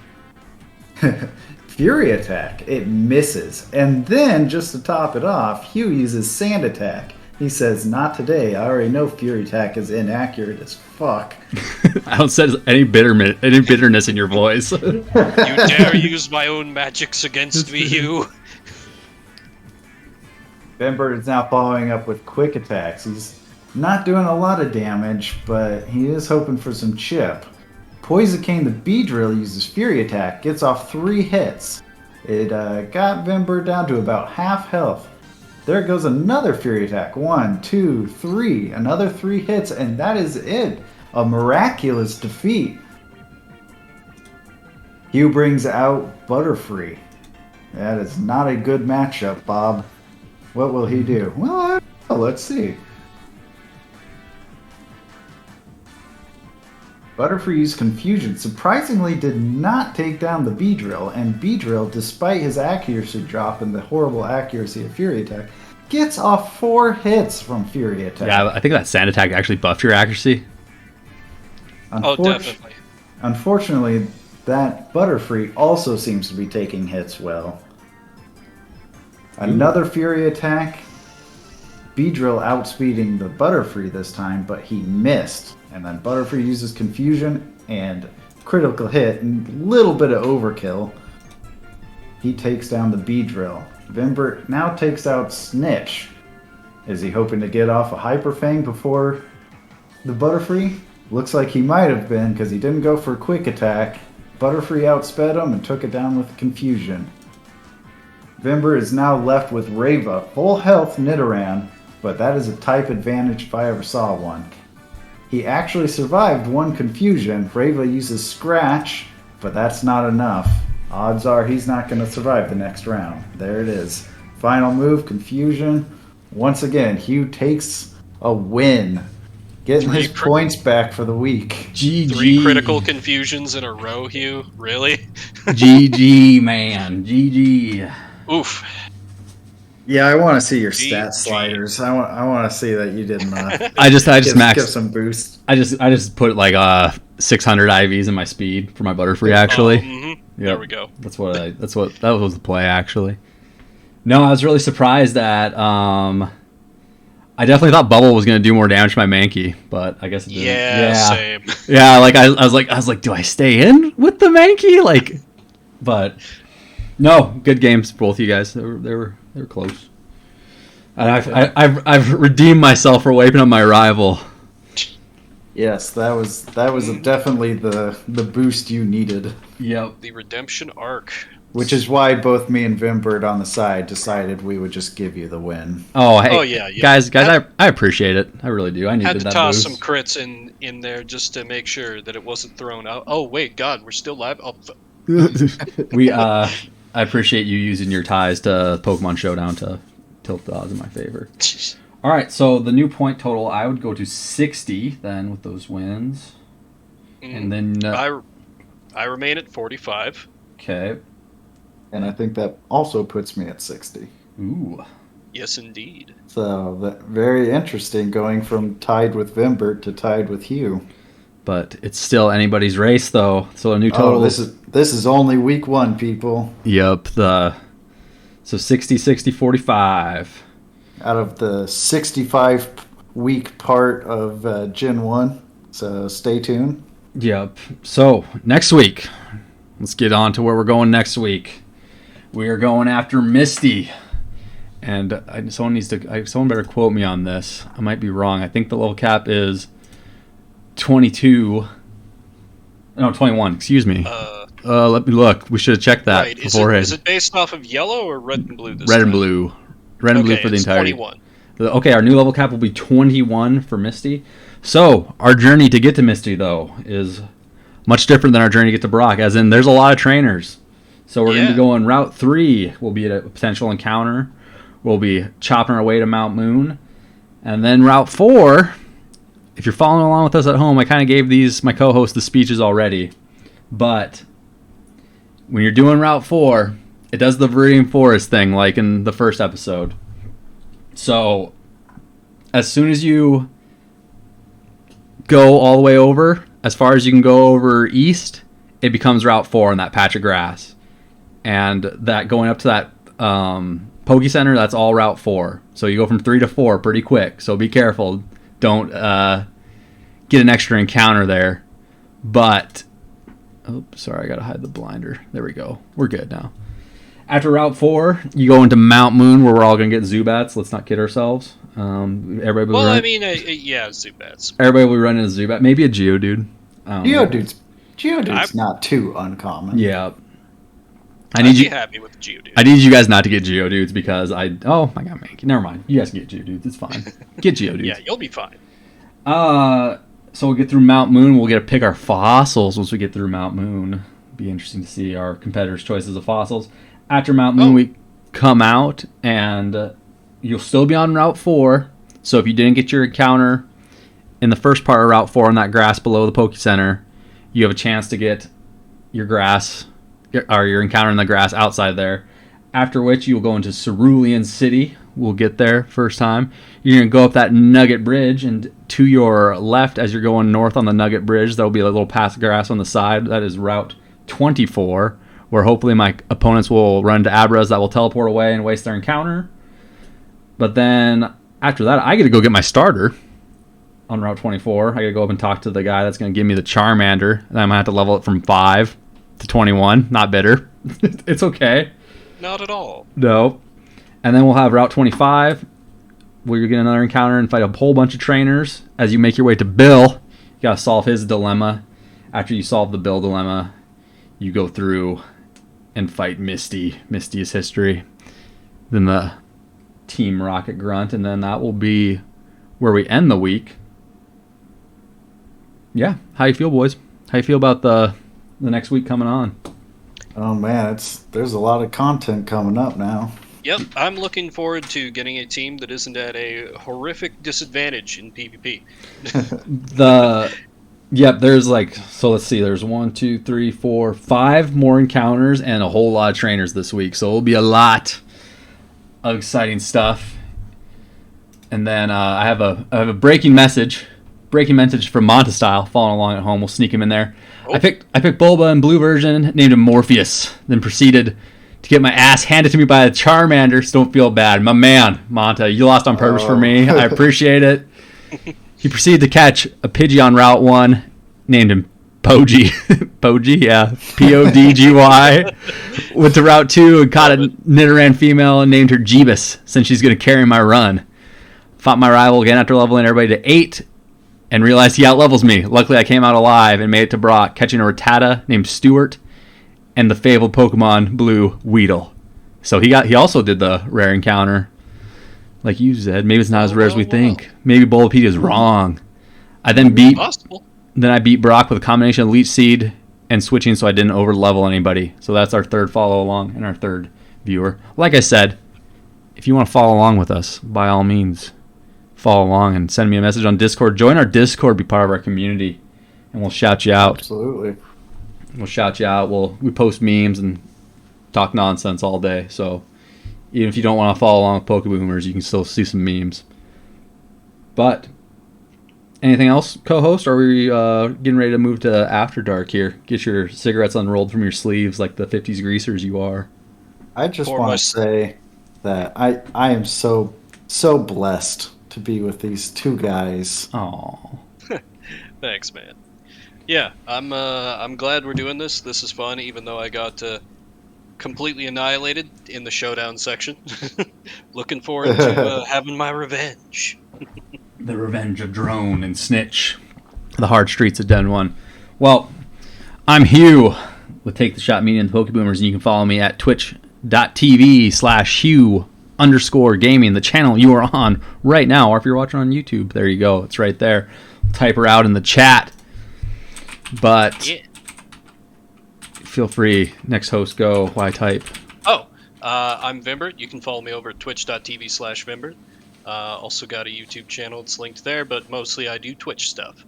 Fury Attack. It misses. And then, just to top it off, Hugh uses Sand Attack. He says, not today. I already know Fury Attack is inaccurate as fuck. I don't sense any bitterness in your voice. You dare use my own magics against me, Hugh? Vimbird is now following up with Quick Attacks. He's not doing a lot of damage, but he is hoping for some chip. Poisicane the Beedrill uses Fury Attack, gets off 3 hits. It got Vimbird down to about half health. There goes another Fury Attack. 1, 2, 3. Another 3 hits, and that is it. A miraculous defeat. Hugh brings out Butterfree. That is not a good matchup, Bob. What will he do? Well, let's see. Butterfree's Confusion surprisingly did not take down the Beedrill, and Beedrill, despite his accuracy drop and the horrible accuracy of Fury Attack, gets off 4 hits from Fury Attack. Yeah, I think that Sand Attack actually buffed your accuracy. Definitely. Unfortunately, that Butterfree also seems to be taking hits well. Another Fury Attack. Beedrill outspeeding the Butterfree this time, but he missed. And then Butterfree uses Confusion and critical hit and a little bit of overkill. He takes down the Beedrill. Vimbert now takes out Snitch. Is he hoping to get off a Hyper Fang before the Butterfree? Looks like he might have been because he didn't go for a Quick Attack. Butterfree outsped him and took it down with Confusion. Vimber is now left with Reva, full health Nidoran, but that is a type advantage if I ever saw one. He actually survived 1 Confusion. Reva uses Scratch, but that's not enough. Odds are he's not going to survive the next round. There it is. Final move, Confusion. Once again, Hugh takes a win. Getting his points back for the week. GG. 3 critical confusions in a row, Hugh? Really? GG, man. GG. Oof. Yeah, I want to see your stat GG. sliders. I want to see that you didn't. I just give maxed. some boost. I just put like 600 IVs in my speed for my Butterfree. Actually, Yep. Yep. There we go. that was the play. Actually, no, I was really surprised that I definitely thought Bubble was going to do more damage to my Mankey, but I guess it didn't. Yeah, same. Yeah, like I was like, do I stay in with the Mankey? Like, but no, good games, both you guys. They were close. And I've redeemed myself for wiping up my rival. Yes, that was definitely the boost you needed. Yep. The redemption arc. Which is why both me and Vimbird on the side decided we would just give you the win. Oh, hey, Oh, yeah. guys, I apprit it. I really do. I needed Had to that toss boost. some crits in there just to make sure that it wasn't thrown out. Oh, wait, God, we're still live? Oh, I appreciate you using your ties to Pokemon Showdown to tilt the odds in my favor. All right, so the new point total, I would go to 60 then with those wins, and then I remain at 45. okay. And I think that also puts me at 60. Ooh. Yes, indeed. So very interesting, going from tied with Vimbert to tied with Hugh. But it's still anybody's race, though. So a new total. Oh, this is only week 1, people. Yep. So 60, 60, 45. Out of the 65 week part of Gen 1. So stay tuned. Yep. So next week, let's get on to where we're going next week. We are going after Misty. And someone better quote me on this. I might be wrong. I think the level cap is 22. No, 21. Excuse me. Let me look. We should have checked that right. beforehand. Is it based off of yellow or red and blue this Red time? and blue. Red and blue for the it's entirety. 21. Okay, our new level cap will be 21 for Misty. So, our journey to get to Misty, though, is much different than our journey to get to Brock, as in there's a lot of trainers. So, we're going to be going Route 3, will be a potential encounter. We'll be chopping our way to Mount Moon. And then Route 4, if you're following along with us at home, I kind of gave my co-hosts the speeches already. But when you're doing Route 4, it does the Viridian Forest thing, like in the first episode. So, as soon as you go all the way over, as far as you can go over east, it becomes Route 4 in that patch of grass. And that going up to that Poke Center, that's all Route 4. So you go from 3 to 4 pretty quick. So be careful. Don't get an extra encounter there. But, sorry, I got to hide the blinder. There we go. We're good now. After Route 4, you go into Mount Moon, where we're all going to get Zubats. Let's not kid ourselves. Everybody will Zubats. Everybody will run into Zubat. Maybe a Geodude. Geodude's not too uncommon. Yeah. I'd be happy with Geodude. I need you guys not to get Geodudes because oh my god, Mankey. Never mind. You guys can get Geodudes. It's fine. Get Geodudes. Yeah, you'll be fine. So we'll get through Mount Moon. We'll get to pick our fossils once we get through Mount Moon. Be interesting to see our competitors' choices of fossils. After Mount Moon, we come out and you'll still be on Route 4. So if you didn't get your encounter in the first part of Route 4 on that grass below the Poke Center, you have a chance to get your grass or your encounter in the grass outside there. After which you'll go into Cerulean City. We'll get there first time. You're going to go up that Nugget Bridge, and to your left as you're going north on the Nugget Bridge, there will be a little patch of grass on the side. That is Route 24, where hopefully my opponents will run to Abras that will teleport away and waste their encounter. But then after that, I get to go get my starter on Route 24. I got to go up and talk to the guy that's going to give me the Charmander, and I'm going to have to level it from 5 to 21. Not bitter. It's okay. Not at all. No. And then we'll have Route 25, where you get another encounter and fight a whole bunch of trainers. As you make your way to Bill, you got to solve his dilemma. After you solve the Bill dilemma, you go through and fight Misty. Misty is history. Then the Team Rocket Grunt, and then that will be where we end the week. Yeah. How you feel, boys? How you feel about the next week coming on? Oh man, there's a lot of content coming up now. Yep, I'm looking forward to getting a team that isn't at a horrific disadvantage in PvP. There's let's see, there's 1, 2, 3, 4, 5 more encounters and a whole lot of trainers this week. So it'll be a lot of exciting stuff. And then I have a breaking message from Montestyle following along at home. We'll sneak him in there. Oh. I picked Bulba in blue version, named him Morpheus, then proceeded to get my ass handed to me by a Charmander, so don't feel bad. My man, Monta, you lost on purpose for me. I appreciate it. He proceeded to catch a Pidgey on Route 1, named him Pogy. Pogy, yeah. Podgy. Went to Route 2 and caught a Nidoran female and named her Jeebus, since she's going to carry my run. Fought my rival again after leveling everybody to 8, and realized he outlevels me. Luckily, I came out alive and made it to Brock, catching a Rattata named Stuart, and the fabled Pokemon Blue Weedle. So he also did the rare encounter. Like you said, maybe it's not as rare as we think. Maybe Bulbapedia is wrong. I then I beat Brock with a combination of Leech Seed and switching, so I didn't over level anybody. So that's our third follow along and our third viewer. Like I said, if you want to follow along with us, by all means, follow along and send me a message on Discord. Join our Discord, be part of our community, and we'll shout you out. Absolutely. We'll shout you out. We post memes and talk nonsense all day. So Even if you don't want to follow along with Pokeboomers, you can still see some memes. But anything else, co-host? Or are we getting ready to move to After Dark here? Get your cigarettes unrolled from your sleeves like the 50s greasers you are. I just For want my- to say that I am so blessed to be with these two guys. Oh, Thanks, man. Yeah, I'm glad we're doing this. This is fun, even though I got completely annihilated in the showdown section. Looking forward to having my revenge. the revenge of Drone and Snitch. The hard streets of Den 1. Well, I'm Hugh with Take the Shot Media and the Pokeboomers, and you can follow me at twitch.tv/Hugh_gaming, the channel you are on right now, or if you're watching on YouTube, there you go. It's right there. Type her out in the chat. But Yeah. feel free. Next host, go. Why type? Oh, I'm Vimbert. You can follow me over at twitch.tv/Vimbert. Also got a YouTube channel. It's linked there, but mostly I do Twitch stuff.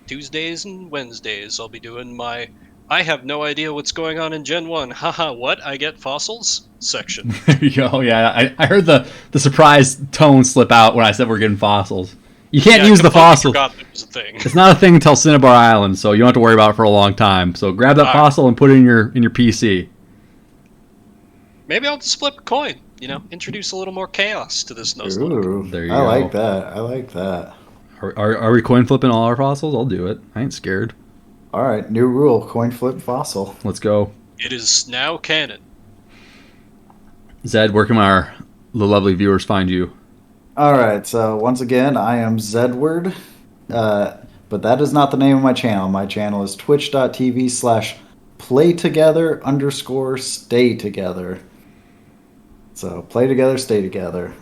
Tuesdays and Wednesdays, I'll be doing my I have no idea what's going on in Gen 1. Haha, what? I get fossils? Section. There you go. Yeah, I heard the surprise tone slip out when I said we're getting fossils. You can't Yeah, use the completely fossil. forgot that was a thing. It's not a thing until Cinnabar Island, so you don't have to worry about it for a long time. So grab that All right. fossil and put it in your PC. Maybe I'll just flip a coin. You know, introduce a little more chaos to this Nuzlocke. Ooh, There you I go. like that. I like that. Are we coin flipping all our fossils? I'll do it. I ain't scared. All right, new rule: coin flip fossil. Let's go. It is now canon. Zed, where can the lovely viewers find you? All right, so once again, I am Zedward, but that is not the name of my channel. My channel is twitch.tv/playtogether_stay together. So play together, stay together.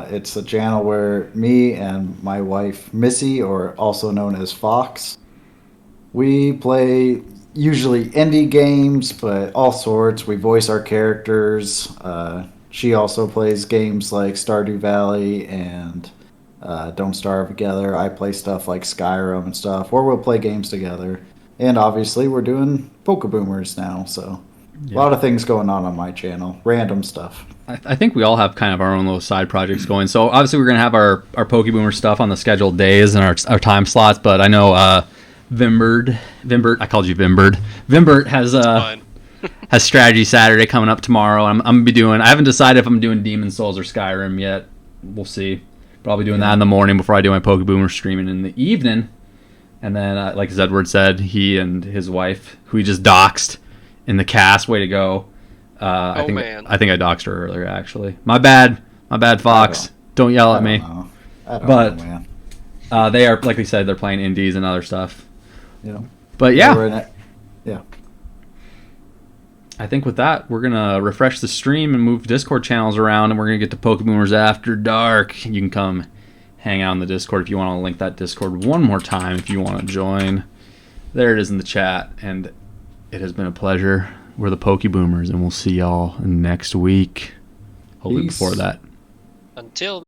It's a channel where me and my wife Missy, or also known as Fox, we play usually indie games, but all sorts. We voice our characters. She also plays games like Stardew Valley and Don't Starve Together. I play stuff like Skyrim and stuff, or we'll play games together. And obviously, we're doing Pokeboomers now, so a lot of things going on my channel. Random stuff. I think we all have kind of our own little side projects going. So obviously we're going to have our Pokeboomer stuff on the scheduled days and our time slots, but I know Vimbert, I called you Vimbert. Vimbert has Fine. has Strategy Saturday coming up tomorrow. I'm gonna be doing. I haven't decided if I'm doing Demon Souls or Skyrim yet. We'll see. But I'll be doing that in the morning before I do my Pokeboomer streaming in the evening. And then, like Edward said, he and his wife, who he just doxed in the cast. Way to go! I think man. I doxed her earlier. Actually, my bad, Fox. Don't yell at me. I don't But- know, man. They are, like we said, they're playing indies and other stuff. You know, But yeah, we're in it. Yeah. I think with that, we're going to refresh the stream and move Discord channels around, and we're going to get to Pokeboomers After Dark. You can come hang out in the Discord if you want to link that Discord one more time if you want to join. There it is in the chat, and it has been a pleasure. We're the Pokeboomers, and we'll see y'all next week. Hopefully Peace. before that. Until